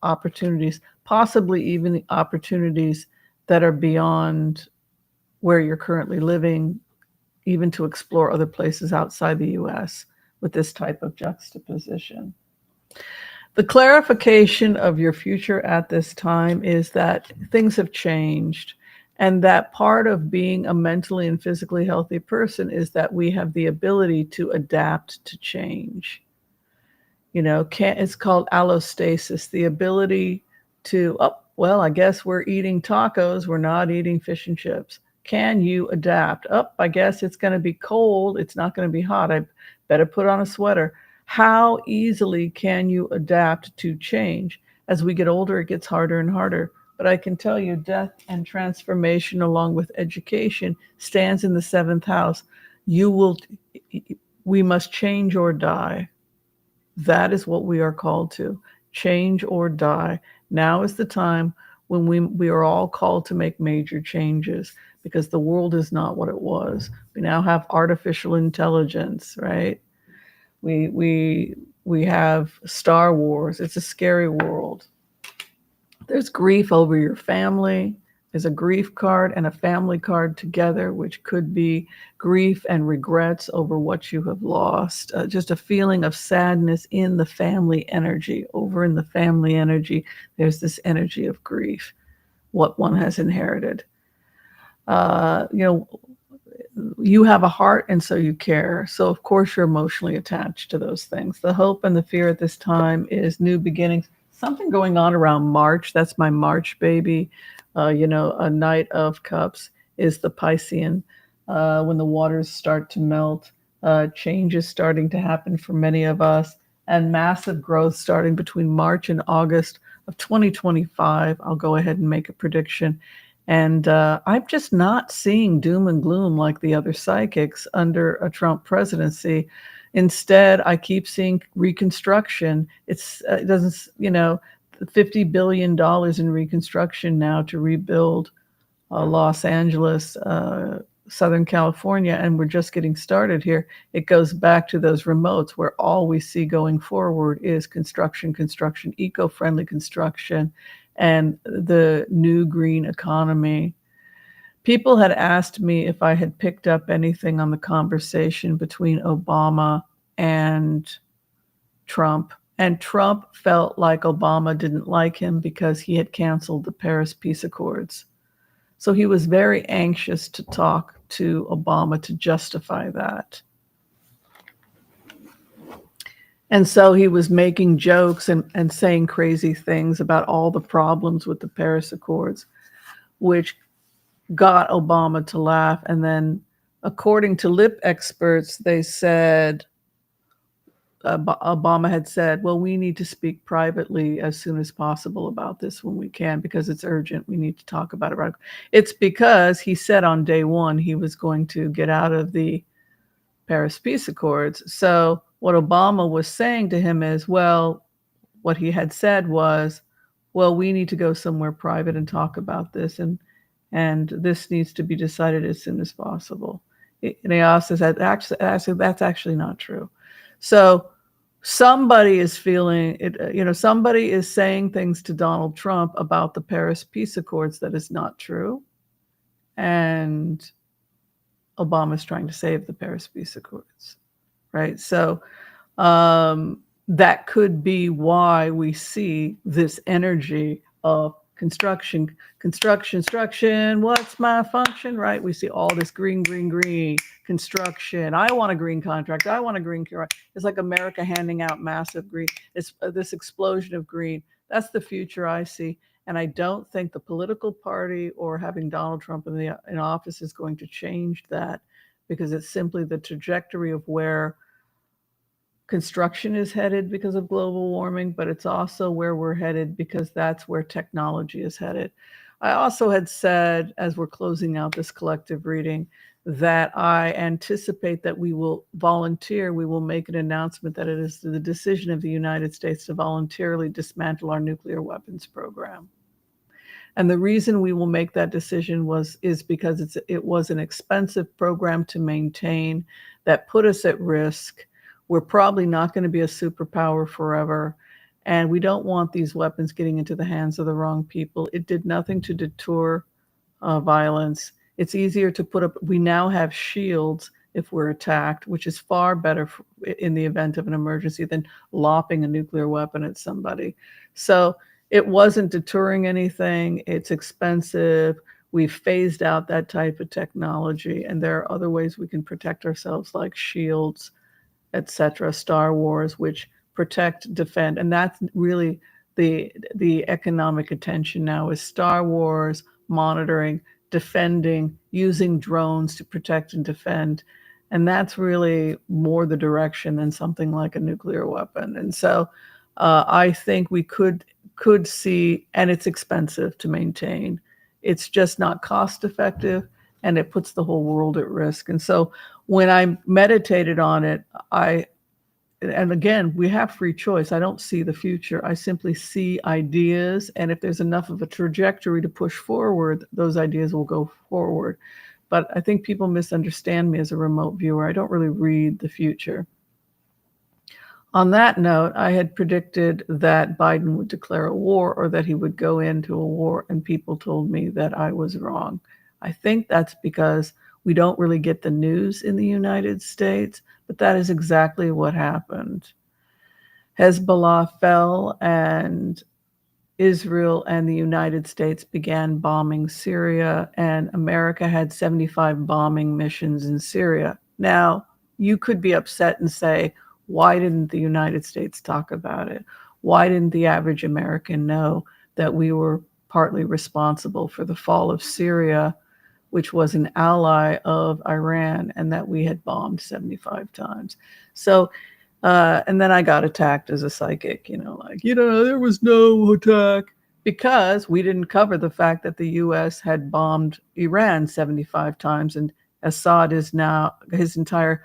opportunities, possibly even the opportunities that are beyond where you're currently living, even to explore other places outside the US with this type of juxtaposition. The clarification of your future at this time is that things have changed, and that part of being a mentally and physically healthy person is that we have the ability to adapt to change. It's called allostasis, the ability to, I guess we're eating tacos, we're not eating fish and chips. Can you adapt? I guess it's going to be cold, it's not going to be hot. I better put on a sweater. How easily can you adapt to change? As we get older, it gets harder and harder. But I can tell you, death and transformation, along with education, stands in the seventh house. We must change or die. That is what we are called to. Change or die. Now is the time when we are all called to make major changes, because the world is not what it was. We now have artificial intelligence, right? We have Star Wars. It's a scary world. There's grief over your family. There's a grief card and a family card together, which could be grief and regrets over what you have lost. Just a feeling of sadness in the family energy. Over in the family energy, there's this energy of grief, what one has inherited. You have a heart, and so you care. So of course you're emotionally attached to those things. The hope and the fear at this time is new beginnings. Something going on around March. That's my March baby. A Knight of Cups is the Piscean. When the waters start to melt, change is starting to happen for many of us, and massive growth starting between March and August of 2025. I'll go ahead and make a prediction. And I'm just not seeing doom and gloom like the other psychics under a Trump presidency. Instead, I keep seeing reconstruction. It doesn't, $50 billion in reconstruction now to rebuild Los Angeles, Southern California, and we're just getting started here. It goes back to those remotes where all we see going forward is construction, eco-friendly construction, and the new green economy. People had asked me if I had picked up anything on the conversation between Obama and Trump. And Trump felt like Obama didn't like him because he had canceled the Paris Peace Accords. So he was very anxious to talk to Obama to justify that. And so he was making jokes and saying crazy things about all the problems with the Paris Accords, which got Obama to laugh. And then, according to lip experts, they said, Obama had said, well, we need to speak privately as soon as possible about this when we can, because it's urgent. We need to talk about it. Right. It's because he said on day one he was going to get out of the Paris Peace Accords. So what Obama was saying to him is, well, what he had said was, well, we need to go somewhere private and talk about this, and this needs to be decided as soon as possible. And he also said, actually, that's actually not true. So somebody is feeling it, somebody is saying things to Donald Trump about the Paris Peace Accords that is not true. And Obama's trying to save the Paris Peace Accords, right? So that could be why we see this energy of construction, what's my function, right? We see all this green, construction. I want a green contract. I want a green contract. It's like America handing out massive green. It's this explosion of green. That's the future I see. And I don't think the political party or having Donald Trump in office is going to change that, because it's simply the trajectory of where construction is headed because of global warming, but it's also where we're headed because that's where technology is headed. I also had said, as we're closing out this collective reading, that I anticipate that we will make an announcement that it is the decision of the United States to voluntarily dismantle our nuclear weapons program. And the reason we will make that decision is because it was an expensive program to maintain that put us at risk. We're probably not going to be a superpower forever, and we don't want these weapons getting into the hands of the wrong people. It did nothing to deter violence. It's easier to put up. We now have shields if we're attacked, which is far better in the event of an emergency than lopping a nuclear weapon at somebody. So it wasn't deterring anything. It's expensive. We've phased out that type of technology, and there are other ways we can protect ourselves, like shields, etc., Star Wars, which protect, defend. And that's really the economic attention now, is Star Wars, monitoring, defending, using drones to protect and defend. And that's really more the direction than something like a nuclear weapon. And so I think we could see, and it's expensive to maintain. It's just not cost effective, and it puts the whole world at risk. And so when I meditated on it, and again, we have free choice. I don't see the future. I simply see ideas. And if there's enough of a trajectory to push forward, those ideas will go forward. But I think people misunderstand me as a remote viewer. I don't really read the future. On that note, I had predicted that Biden would declare a war, or that he would go into a war, and people told me that I was wrong. I think that's because we don't really get the news in the United States, but that is exactly what happened. Hezbollah fell, and Israel and the United States began bombing Syria, and America had 75 bombing missions in Syria. Now, you could be upset and say, why didn't the United States talk about it? Why didn't the average American know that we were partly responsible for the fall of Syria, which was an ally of Iran, and that we had bombed 75 times? So, and then I got attacked as a psychic, there was no attack, because we didn't cover the fact that the US had bombed Iran 75 times, and Assad is now, his entire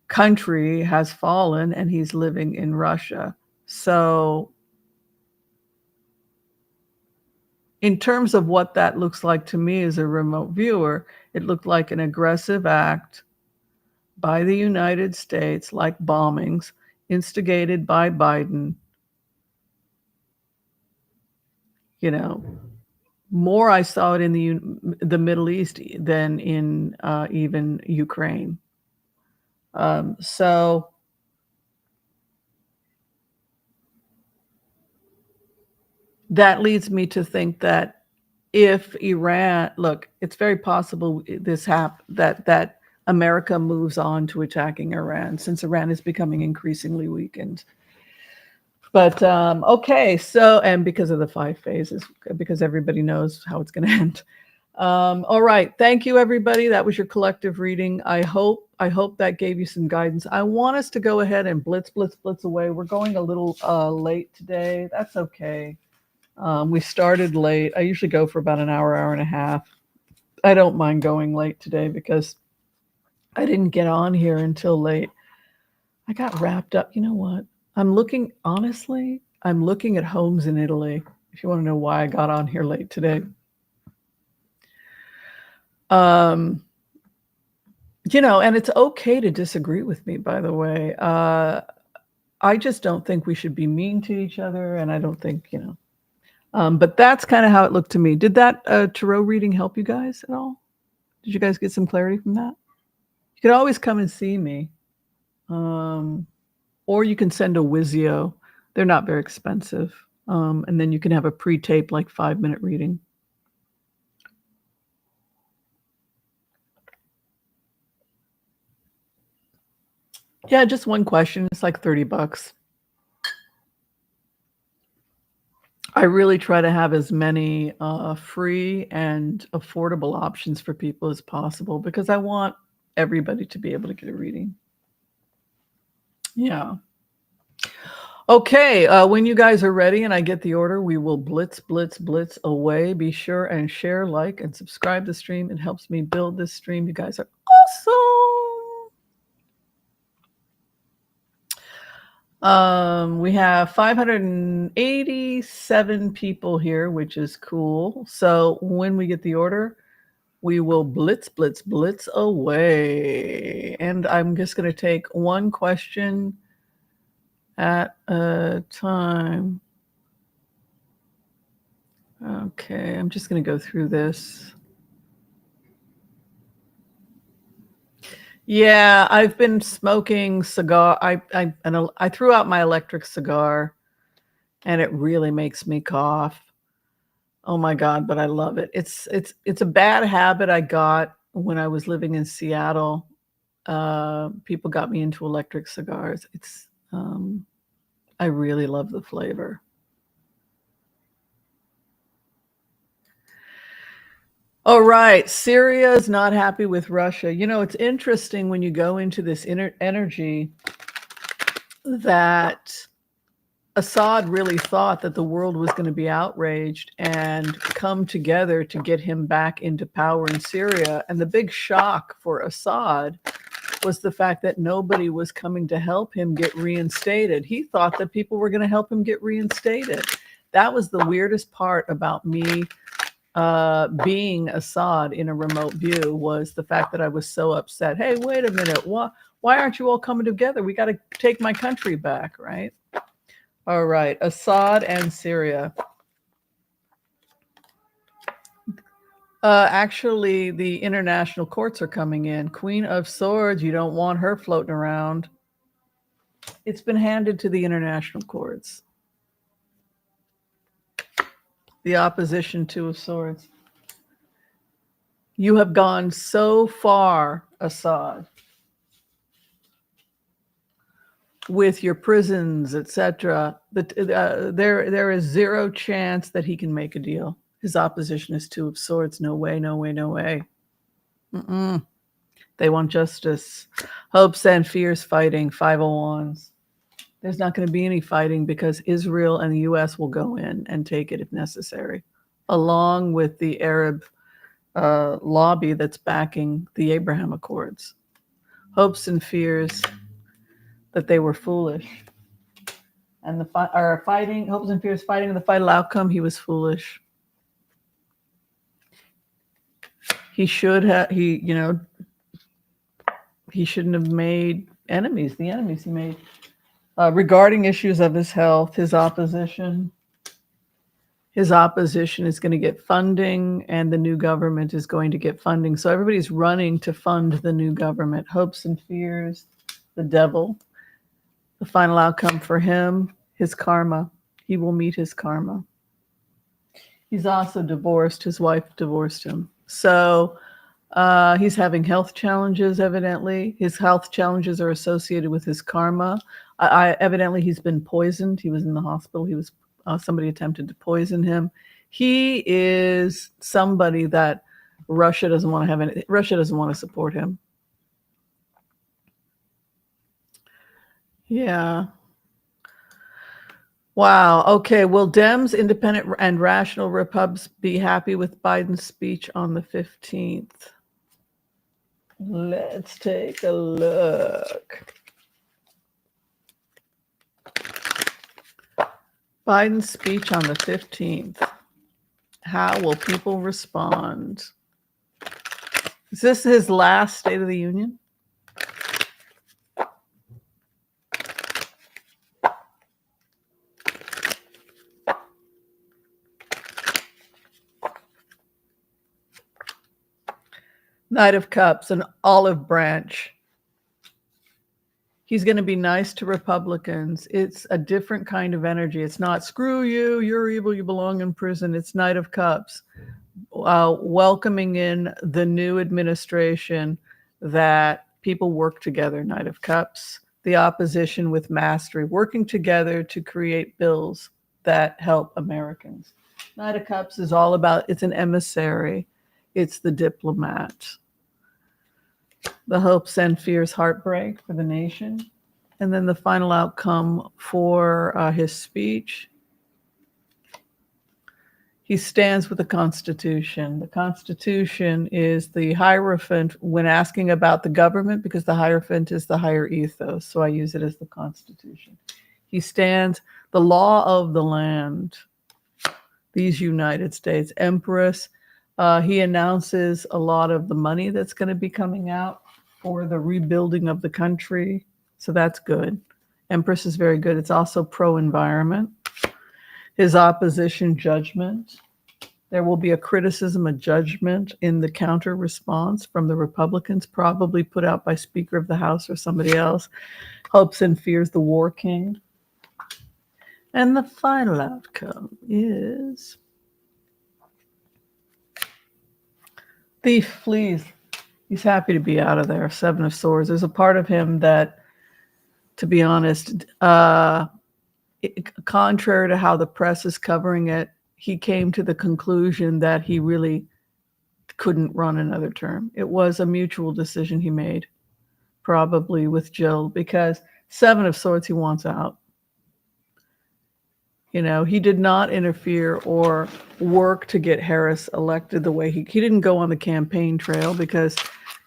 country has fallen, and he's living in Russia. So in terms of what that looks like to me as a remote viewer, it looked like an aggressive act by the United States, like bombings instigated by Biden. More I saw it in the Middle East than in even Ukraine. So that leads me to think that if Iran, look, it's very possible that America moves on to attacking Iran, since Iran is becoming increasingly weakened. But okay, so, and because of the 5 phases, because everybody knows how it's going to end. All right. Thank you, everybody. That was your collective reading. I hope that gave you some guidance. I want us to go ahead and blitz away. We're going a little late today. That's okay. We started late. I usually go for about an hour and a half. I don't mind going late today because I didn't get on here until late. I got wrapped up. You know what? Honestly, I'm looking at homes in Italy. If you want to know why I got on here late today. And it's okay to disagree with me, by the way. I just don't think we should be mean to each other. And I don't think, but that's kind of how it looked to me. Did that tarot reading help you guys at all? Did you guys get some clarity from that? You could always come and see me. Or you can send a Wizio. They're not very expensive. And then you can have a pre-tape, like 5-minute reading. Yeah, just one question. It's like $30. I really try to have as many free and affordable options for people as possible because I want everybody to be able to get a reading. Yeah. Okay, when you guys are ready and I get the order, we will blitz away. Be sure and share, like, and subscribe to the stream. It helps me build this stream. You guys are awesome. We have 587 people here, which is cool. So when we get the order, we will blitz away. And I'm just going to take one question at a time. Okay, I'm just going to go through this. Yeah, I've been smoking cigar. I threw out my electric cigar, and it really makes me cough. Oh my God, but I love it. It's a bad habit I got when I was living in Seattle. People got me into electric cigars. I really love the flavor. All right, Syria is not happy with Russia. It's interesting when you go into this energy that Assad really thought that the world was going to be outraged and come together to get him back into power in Syria. And the big shock for Assad was the fact that nobody was coming to help him get reinstated. He thought that people were going to help him get reinstated. That was the weirdest part about me being Assad in a remote view, was the fact that I was so upset. Hey, wait a minute. Why aren't you all coming together? We got to take my country back, right? All right, Assad and Syria. Actually, the international courts are coming in. Queen of Swords, you don't want her floating around. It's been handed to the international courts. The opposition, Two of Swords. You have gone so far, Assad, with your prisons, etc. That there is zero chance that he can make a deal. His opposition is Two of Swords. No way. They want justice. Hopes and fears fighting. 5 of Wands. There's not going to be any fighting because Israel and the U.S. will go in and take it if necessary, along with the Arab lobby that's backing the Abraham Accords. Hopes and fears that they were foolish. And fighting, hopes and fears fighting, and the final outcome, he was foolish. He shouldn't have made enemies, the enemies he made. Regarding issues of his health, his opposition is going to get funding, and the new government is going to get funding. So everybody's running to fund the new government. Hopes and fears, the devil. The final outcome for him, his karma. He will meet his karma. He's also divorced. His wife divorced him. So he's having health challenges, evidently. His health challenges are associated with his karma. Evidently, he's been poisoned. He was in the hospital. Somebody attempted to poison him. He is somebody that Russia doesn't want to have any. Russia doesn't want to support him. Yeah. Wow. Okay. Will Dems, independent and rational Repubs be happy with Biden's speech on the 15th? Let's take a look. Biden's speech on the 15th. How will people respond? Is this his last State of the Union? Knight of Cups, an olive branch. He's going to be nice to Republicans. It's a different kind of energy. It's not screw you, you're evil, you belong in prison. It's Knight of Cups, welcoming in the new administration that people work together. Knight of Cups, the opposition with mastery, working together to create bills that help Americans. Knight of Cups is all about, it's an emissary. It's the diplomat. The hopes and fears, heartbreak for the nation. And then the final outcome for his speech. He stands with the Constitution. The Constitution is the hierophant when asking about the government, because the hierophant is the higher ethos. So I use it as the Constitution. He stands the law of the land, these United States. Empress. He announces a lot of the money that's going to be coming out for the rebuilding of the country. So that's good. Empress is very good. It's also pro-environment. His opposition, judgment. There will be a criticism, a judgment in the counter response from the Republicans, probably put out by Speaker of the House or somebody else. Hopes and fears, the war king. And the final outcome is thief flees. He's happy to be out of there. Seven of Swords. There's a part of him that, to be honest, contrary to how the press is covering it, he came to the conclusion that he really couldn't run another term. It was a mutual decision he made, probably with Jill, because Seven of Swords, he wants out. You know, he did not interfere or work to get Harris elected the way he didn't go on the campaign trail because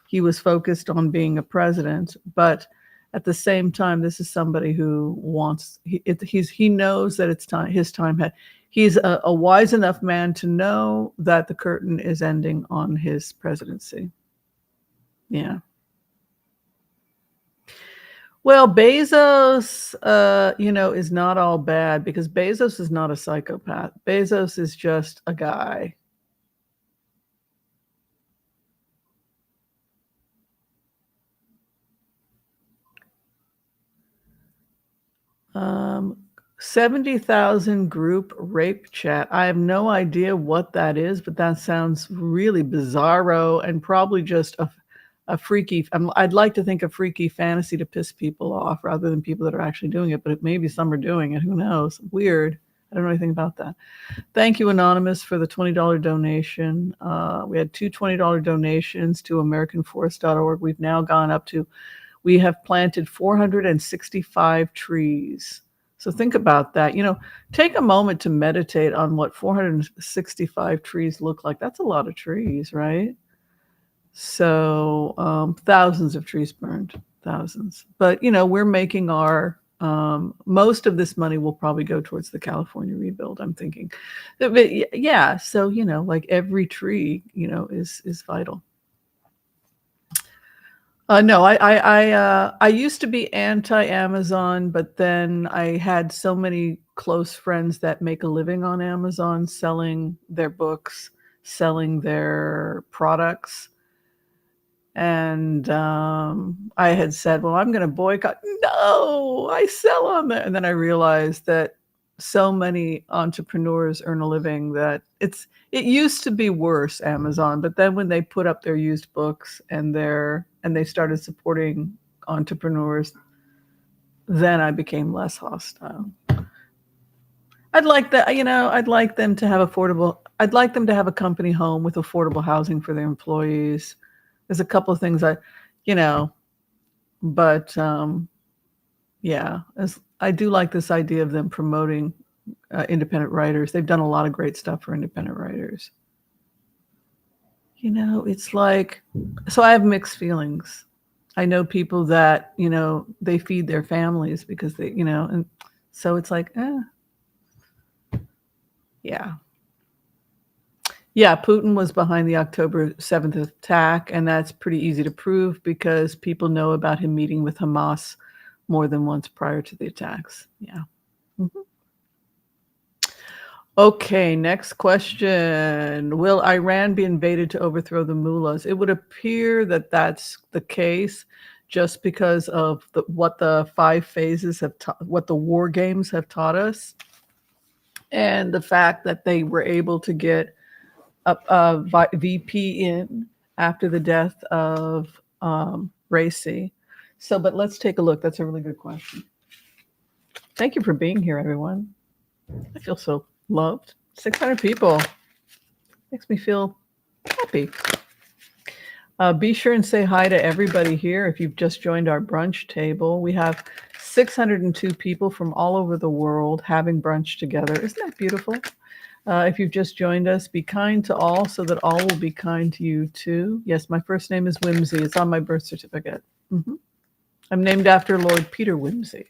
he was focused on being a president. But at the same time, this is somebody who wants, he knows that it's time, his time had, he's a wise enough man to know that the curtain is ending on his presidency. Yeah. Well, Bezos, is not all bad because Bezos is not a psychopath. Bezos is just a guy. Um, 70,000 group rape chat. I have no idea what that is, but that sounds really bizarro and probably just a freaky, I'd like to think a freaky fantasy to piss people off rather than people that are actually doing it, but maybe some are doing it. Who knows? Weird. I don't know anything about that. Thank you, Anonymous, for the $20 donation. We had two $20 donations to AmericanForest.org. We've now gone up to, we have planted 465 trees. So think about that. Take a moment to meditate on what 465 trees look like. That's a lot of trees, right? So thousands of trees burned, thousands. But, we're making our, most of this money will probably go towards the California rebuild, I'm thinking. But yeah, so, like every tree, is vital. No, I used to be anti-Amazon, but then I had so many close friends that make a living on Amazon, selling their books, selling their products. And I had said, well, I'm going to boycott. No, I sell on there. And then I realized that so many entrepreneurs earn a living that it used to be worse, Amazon. But then when they put up their used books and they started supporting entrepreneurs, then I became less hostile. I'd like that, I'd like them to have affordable I'd like them to have a company home with affordable housing for their employees. There's a couple of things but yeah, I do like this idea of them promoting independent writers. They've done a lot of great stuff for independent writers. It's like, so I have mixed feelings. I know people that, they feed their families because they, and so it's like, yeah. Yeah, Putin was behind the October 7th attack, and that's pretty easy to prove because people know about him meeting with Hamas more than once prior to the attacks. Yeah. Mm-hmm. Okay, next question. Will Iran be invaded to overthrow the mullahs? It would appear that that's the case just because of what the 5 phases have taught, what the war games have taught us, and the fact that they were able to get a VP in after the death of Raisi. So, but let's take a look. That's a really good question. Thank you for being here, everyone. I feel so loved. 600 people. Makes me feel happy. Be sure and say hi to everybody here. If you've just joined our brunch table, we have 602 people from all over the world having brunch together. Isn't that beautiful? If you've just joined us, be kind to all so that all will be kind to you too. Yes, my first name is Whimsy. It's on my birth certificate. Mm-hmm. I'm named after Lord Peter Whimsy.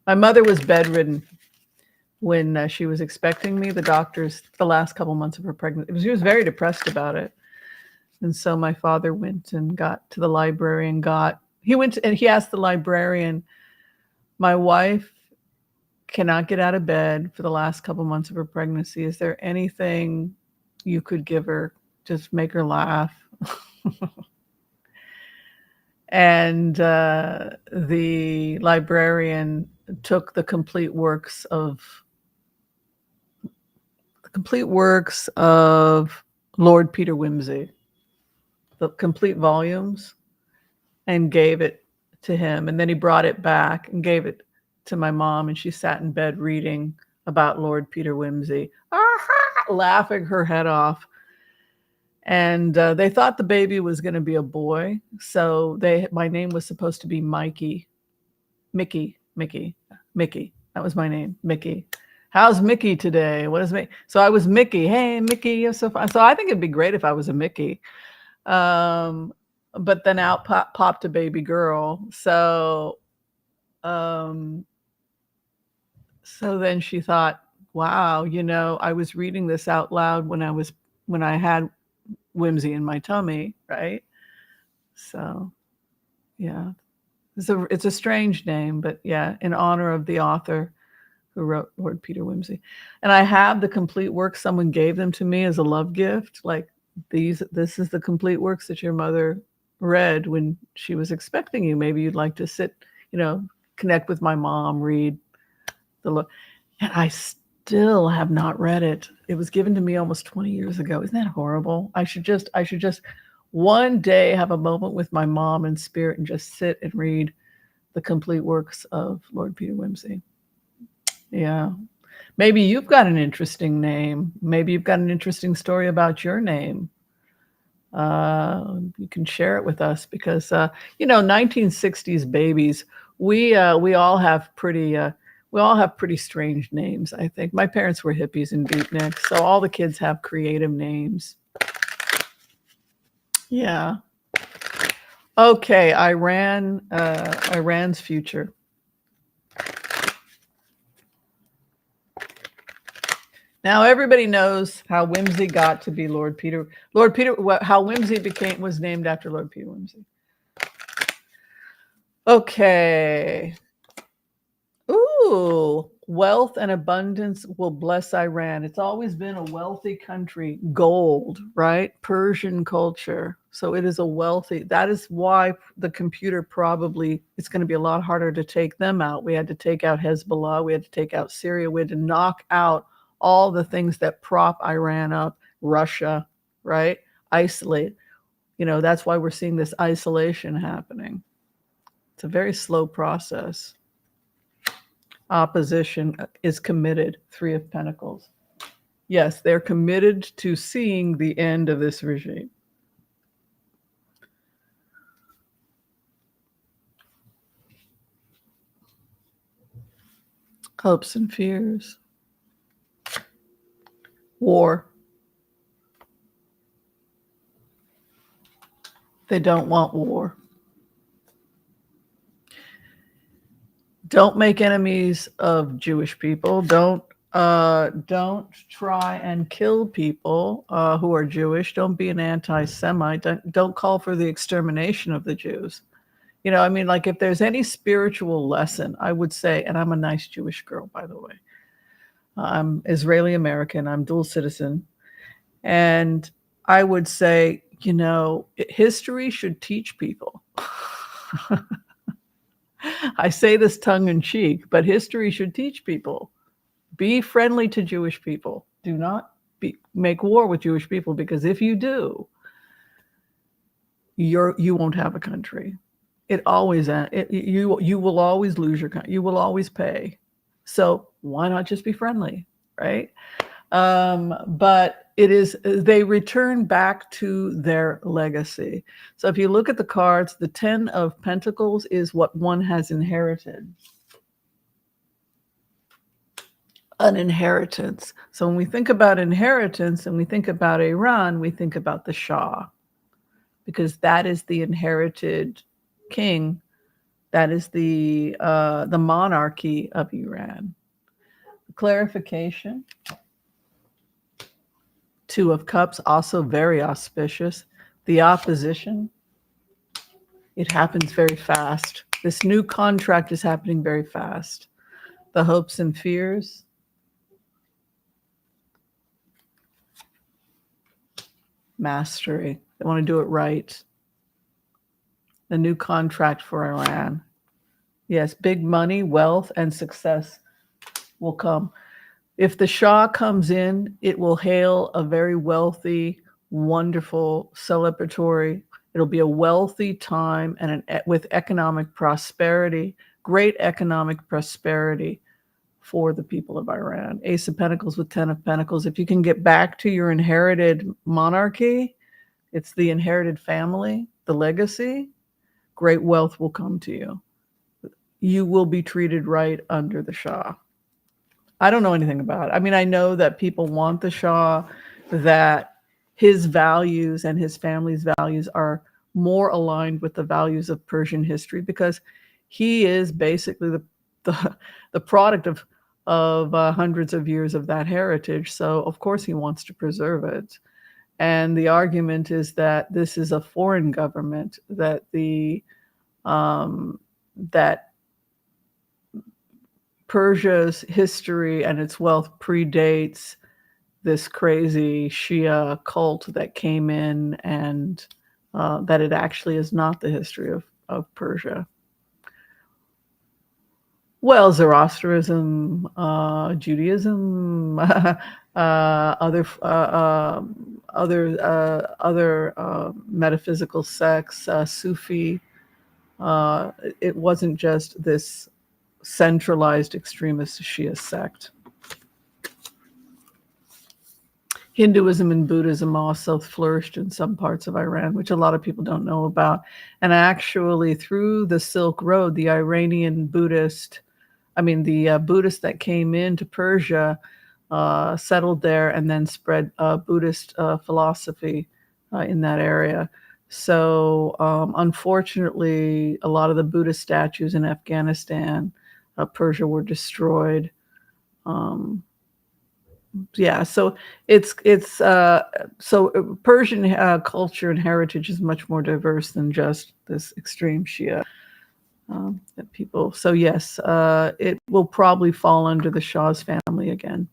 My mother was bedridden when she was expecting me. The doctors, the last couple months of her pregnancy, she was very depressed about it. And so my father went and got to the library and he asked the librarian, my wife cannot get out of bed for the last couple months of her pregnancy. Is there anything you could give her? Just make her laugh. And the librarian took the complete works of Lord Peter Whimsy, the complete volumes, and gave it to him. And then he brought it back and gave it to my mom, and she sat in bed reading about Lord Peter Whimsy, laughing her head off. And they thought the baby was going to be a boy, so my name was supposed to be Mickey. That was my name, Mickey. How's Mickey today? What is Mickey? So I was Mickey. Hey, Mickey, you're so fun. So I think it'd be great if I was a Mickey. But then out popped a baby girl. So then she thought, wow, I was reading this out loud when I had Whimsy in my tummy, right? So, yeah, it's a strange name, but yeah, in honor of the author who wrote Lord Peter Whimsy. And I have the complete works. Someone gave them to me as a love gift. Like this is the complete works that your mother read when she was expecting you. Maybe you'd like to sit, connect with my mom, read and I still have not read it. It was given to me almost 20 years ago. Isn't that horrible? I should just one day have a moment with my mom in spirit and just sit and read the complete works of Lord Peter Whimsy. Yeah. Maybe you've got an interesting name. Maybe you've got an interesting story about your name. You can share it with us because 1960s babies, we all have pretty strange names. I think my parents were hippies and beatniks, so all the kids have creative names. Yeah. Okay, Iran's future. Now everybody knows how Whimsy got to be Lord Peter. How Whimsy was named after Lord Peter Whimsy. Okay. Ooh, wealth and abundance will bless Iran. It's always been a wealthy country. Gold, right? Persian culture. So it is a wealthy. That is why the computer it's going to be a lot harder to take them out. We had to take out Hezbollah. We had to take out Syria. We had to knock out all the things that prop Iran up. Russia, right? Isolate. That's why we're seeing this isolation happening. It's a very slow process. Opposition is committed. 3 of Pentacles. Yes, they're committed to seeing the end of this regime. Hopes and fears. War. They don't want war. Don't make enemies of Jewish people. Don't try and kill people who are Jewish. Don't be an anti-Semite. Don't call for the extermination of the Jews. You know, I mean, like if there's any spiritual lesson, I would say, and I'm a nice Jewish girl, by the way. I'm Israeli American. I'm dual citizen, and I would say, you know, history should teach people. I say this tongue in cheek, but history should teach people. Be friendly to Jewish people. Do not make war with Jewish people, because if you do, you won't have a country. You will always lose your country. You will always pay. So why not just be friendly, right? But they return back to their legacy. So if you look at the cards, the 10 of Pentacles is what one has inherited. An inheritance. So when we think about inheritance and we think about Iran, we think about the Shah, because that is the inherited king. That is the monarchy of Iran. Clarification. 2 of Cups, also very auspicious. The opposition, it happens very fast. This new contract is happening very fast. The hopes and fears. Mastery. They want to do it right. The new contract for Iran. Yes, big money, wealth, and success will come. If the Shah comes in, it will hail a very wealthy, wonderful, celebratory. It'll be a wealthy time and with economic prosperity, great economic prosperity for the people of Iran. Ace of Pentacles with 10 of Pentacles. If you can get back to your inherited monarchy, it's the inherited family, the legacy, great wealth will come to you. You will be treated right under the Shah. I don't know anything about it. I mean, I know that people want the Shah, that his values and his family's values are more aligned with the values of Persian history, because he is basically the product of hundreds of years of that heritage. So of course he wants to preserve it. And the argument is that this is a foreign government, that that Persia's history and its wealth predates this crazy Shia cult that came in, and that it actually is not the history of Persia. Well, Zoroastrianism, Judaism, other metaphysical sects, Sufi. It wasn't just this centralized extremist Shia sect. Hinduism and Buddhism also flourished in some parts of Iran, which a lot of people don't know about. And actually, through the Silk Road, the Buddhists that came into Persia settled there and then spread Buddhist philosophy in that area. So unfortunately, a lot of the Buddhist statues in Afghanistan, Persia, were destroyed. So so Persian culture and heritage is much more diverse than just this extreme Shia people. So yes, it will probably fall under the Shah's family again.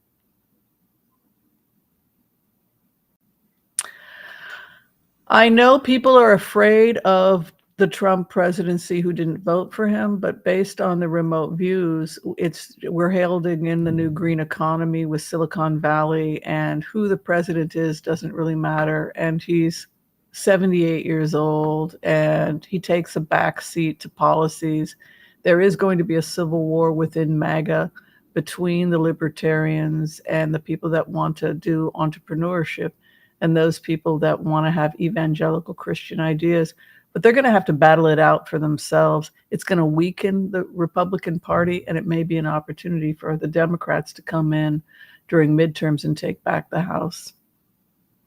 I know people are afraid of the Trump presidency who didn't vote for him, but based on the remote views, we're heralding in the new green economy with Silicon Valley, and who the president is doesn't really matter. And he's 78 years old, and he takes a back seat to policies. There is going to be a civil war within MAGA, between the libertarians and the people that want to do entrepreneurship and those people that want to have evangelical Christian ideas. But they're going to have to battle it out for themselves. It's going to weaken the Republican Party, and it may be an opportunity for the Democrats to come in during midterms and take back the House.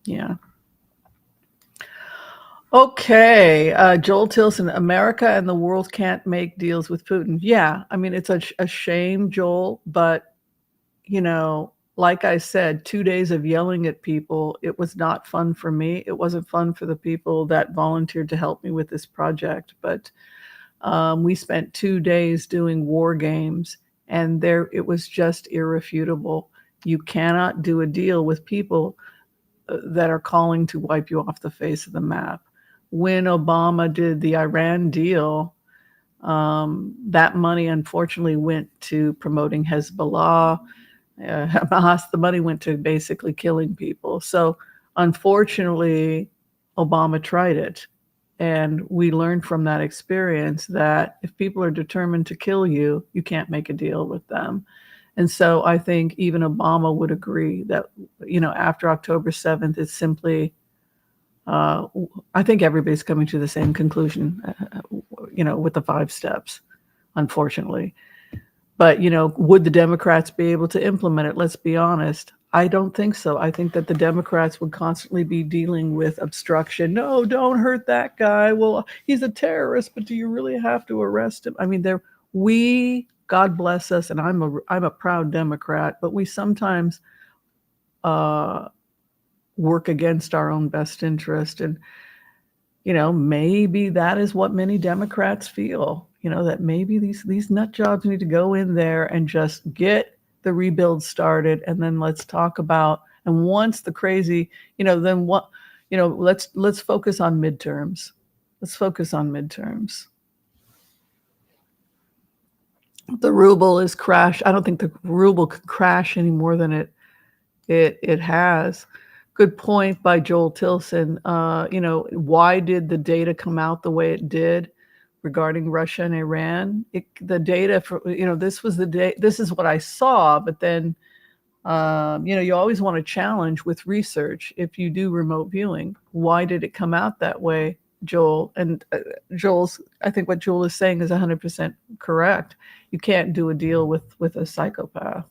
Yeah. Okay, Joel Tilson, America and the world can't make deals with Putin. Yeah, I mean, it's a shame, Joel, but, like I said, 2 days of yelling at people, it was not fun for me. It wasn't fun for the people that volunteered to help me with this project, but we spent 2 days doing war games, and it was just irrefutable. You cannot do a deal with people that are calling to wipe you off the face of the map. When Obama did the Iran deal, that money unfortunately went to promoting Hezbollah. Hamas, the money went to basically killing people. So unfortunately, Obama tried it. And we learned from that experience that if people are determined to kill you, you can't make a deal with them. And so I think even Obama would agree that, after October 7th, it's simply, I think everybody's coming to the same conclusion, with the 5 steps, unfortunately. But, would the Democrats be able to implement it? Let's be honest. I don't think so. I think that the Democrats would constantly be dealing with obstruction. No, don't hurt that guy. Well, he's a terrorist, but do you really have to arrest him? I mean, God bless us, and I'm a proud Democrat, but we sometimes work against our own best interest. And, maybe that is what many Democrats feel, that maybe these nut jobs need to go in there and just get the rebuild started. And then let's talk about, and once the crazy, then what, let's focus on midterms. Let's focus on midterms. The ruble is crashed. I don't think the ruble could crash any more than it has. Good point by Joel Tilson. Why did the data come out the way it did regarding Russia and Iran? The data for, this was the day. This is what I saw. But then, you always want to challenge with research if you do remote viewing. Why did it come out that way, Joel? And I think what Joel is saying is 100% correct. You can't do a deal with a psychopath.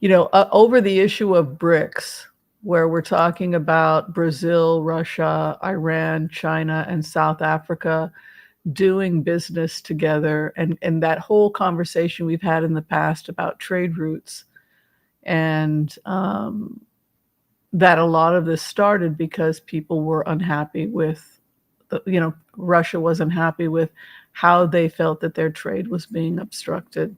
Over the issue of BRICS, where we're talking about Brazil, Russia, Iran, China, and South Africa doing business together, and that whole conversation we've had in the past about trade routes, and that a lot of this started because people were unhappy with, Russia wasn't happy with how they felt that their trade was being obstructed.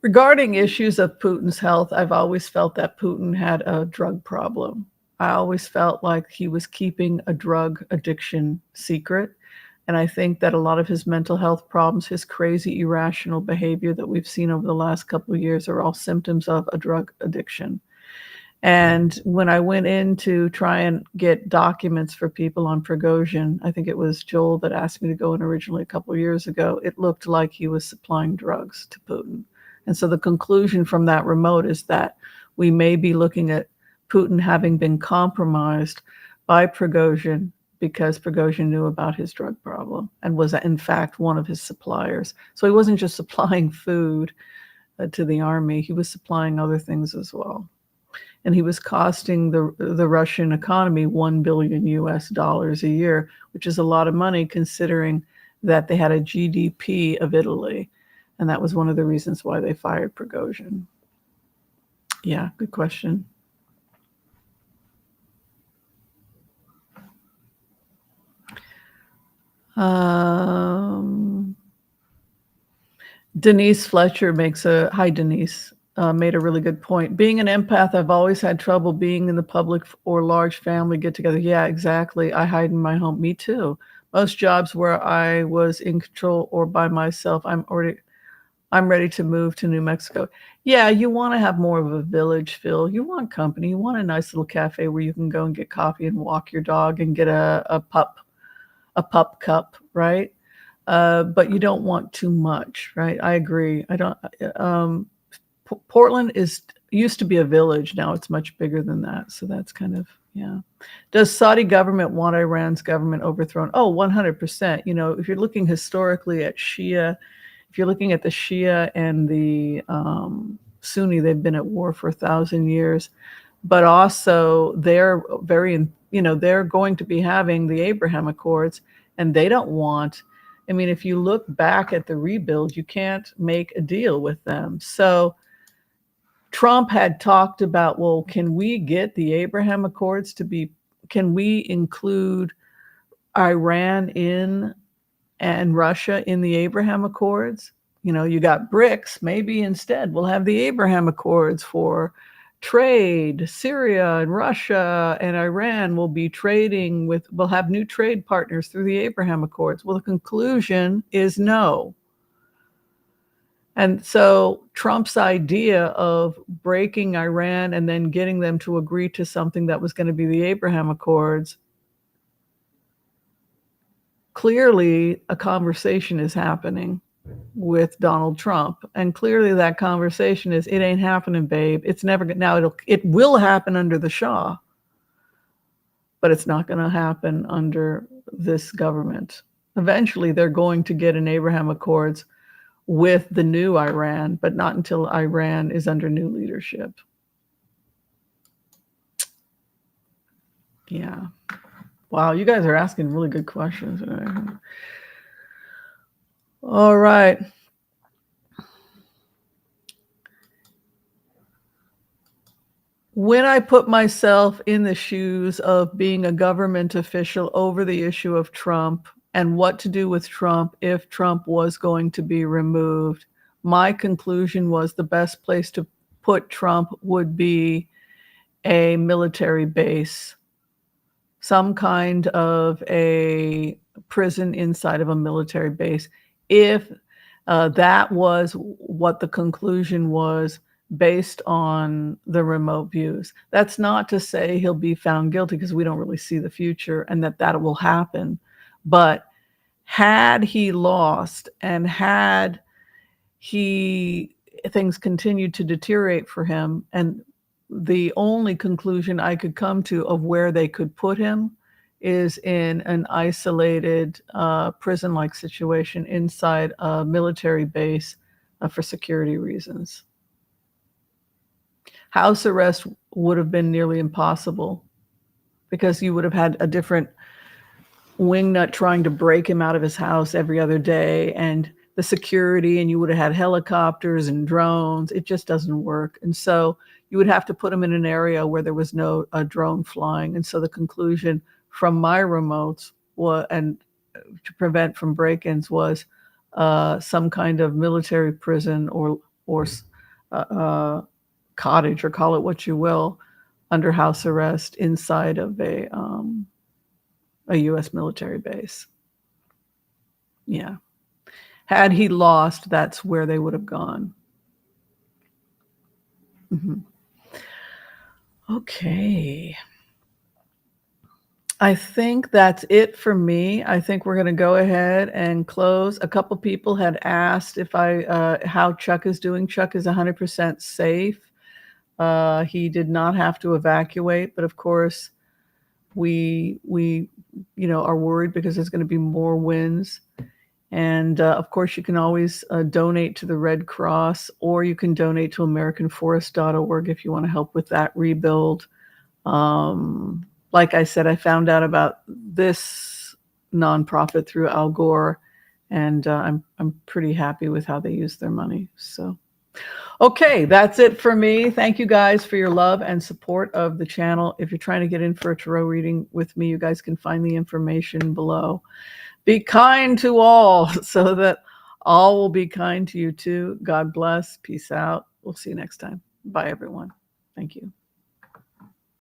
Regarding issues of Putin's health, I've always felt that Putin had a drug problem. I always felt like he was keeping a drug addiction secret. And I think that a lot of his mental health problems, his crazy, irrational behavior that we've seen over the last couple of years are all symptoms of a drug addiction. And when I went in to try and get documents for people on Prigozhin, I think it was Joel that asked me to go in originally a couple of years ago, it looked like he was supplying drugs to Putin. And so the conclusion from that remote is that we may be looking at Putin having been compromised by Prigozhin because Prigozhin knew about his drug problem and was in fact one of his suppliers. So he wasn't just supplying food to the army, he was supplying other things as well. And he was costing the Russian economy $1 billion a year, which is a lot of money considering that they had a GDP of Italy. And that was one of the reasons why they fired Prigozhin. Yeah, good question. Denise Fletcher hi Denise, made a really good point. Being an empath, I've always had trouble being in the public or large family get together. Yeah, exactly. I hide in my home. Me too. Most jobs where I was in control or by myself, I'm ready to move to New Mexico. Yeah, you want to have more of a village feel. You want company. You want a nice little cafe where you can go and get coffee and walk your dog and get a pup a pup cup, right? But you don't want too much, right? I agree. I don't. Portland used to be a village. Now it's much bigger than that. So that's kind of, yeah. Does Saudi government want Iran's government overthrown? Oh, 100%. You know, if you're looking historically at Shia, if you're looking at the Shia and the Sunni, they've been at war for 1,000 years. But also they're they're going to be having the Abraham Accords, and they don't want, I mean, if you look back at the rebuild, you can't make a deal with them. So Trump had talked about, well, can we get the Abraham Accords can we include Iran in and Russia in the Abraham Accords? You know, you got BRICS, maybe instead we'll have the Abraham Accords for trade. Syria and Russia and Iran will be trading we'll have new trade partners through the Abraham Accords. Well, the conclusion is no. And so Trump's idea of breaking Iran and then getting them to agree to something that was going to be the Abraham Accords, clearly a conversation is happening with Donald Trump. And clearly that conversation is, it ain't happening, babe. It's never going to, now it will happen under the Shah, but it's not going to happen under this government. Eventually they're going to get an Abraham Accords with the new Iran, but not until Iran is under new leadership. Yeah. Wow, you guys are asking really good questions. All right. When I put myself in the shoes of being a government official over the issue of Trump and what to do with Trump if Trump was going to be removed, my conclusion was the best place to put Trump would be a military base, some kind of a prison inside of a military base. If that was what the conclusion was based on the remote views. That's not to say he'll be found guilty, because we don't really see the future and that will happen. But had he lost and had things continued to deteriorate for him, and the only conclusion I could come to of where they could put him is in an isolated prison-like situation inside a military base for security reasons. House arrest would have been nearly impossible, because you would have had a different wingnut trying to break him out of his house every other day, and the security, and you would have had helicopters and drones. It just doesn't work. And so you would have to put him in an area where there was no drone flying. And so the conclusion from my remotes and to prevent from break-ins was some kind of military prison or cottage, or call it what you will, under house arrest inside of a U.S. military base. Yeah. Had he lost, that's where they would have gone. Mm-hmm. Okay. I think that's it for me. I think we're going to go ahead and close. A couple people had asked if how Chuck is doing. Chuck is 100% safe. He did not have to evacuate, but of course we are worried because there's going to be more winds. And of course, you can always donate to the Red Cross, or you can donate to AmericanForest.org if you want to help with that rebuild. Like I said, I found out about this nonprofit through Al Gore, and I'm pretty happy with how they use their money. So, okay, that's it for me. Thank you guys for your love and support of the channel. If you're trying to get in for a tarot reading with me, you guys can find the information below. Be kind to all so that all will be kind to you too. God bless. Peace out. We'll see you next time. Bye, everyone. Thank you.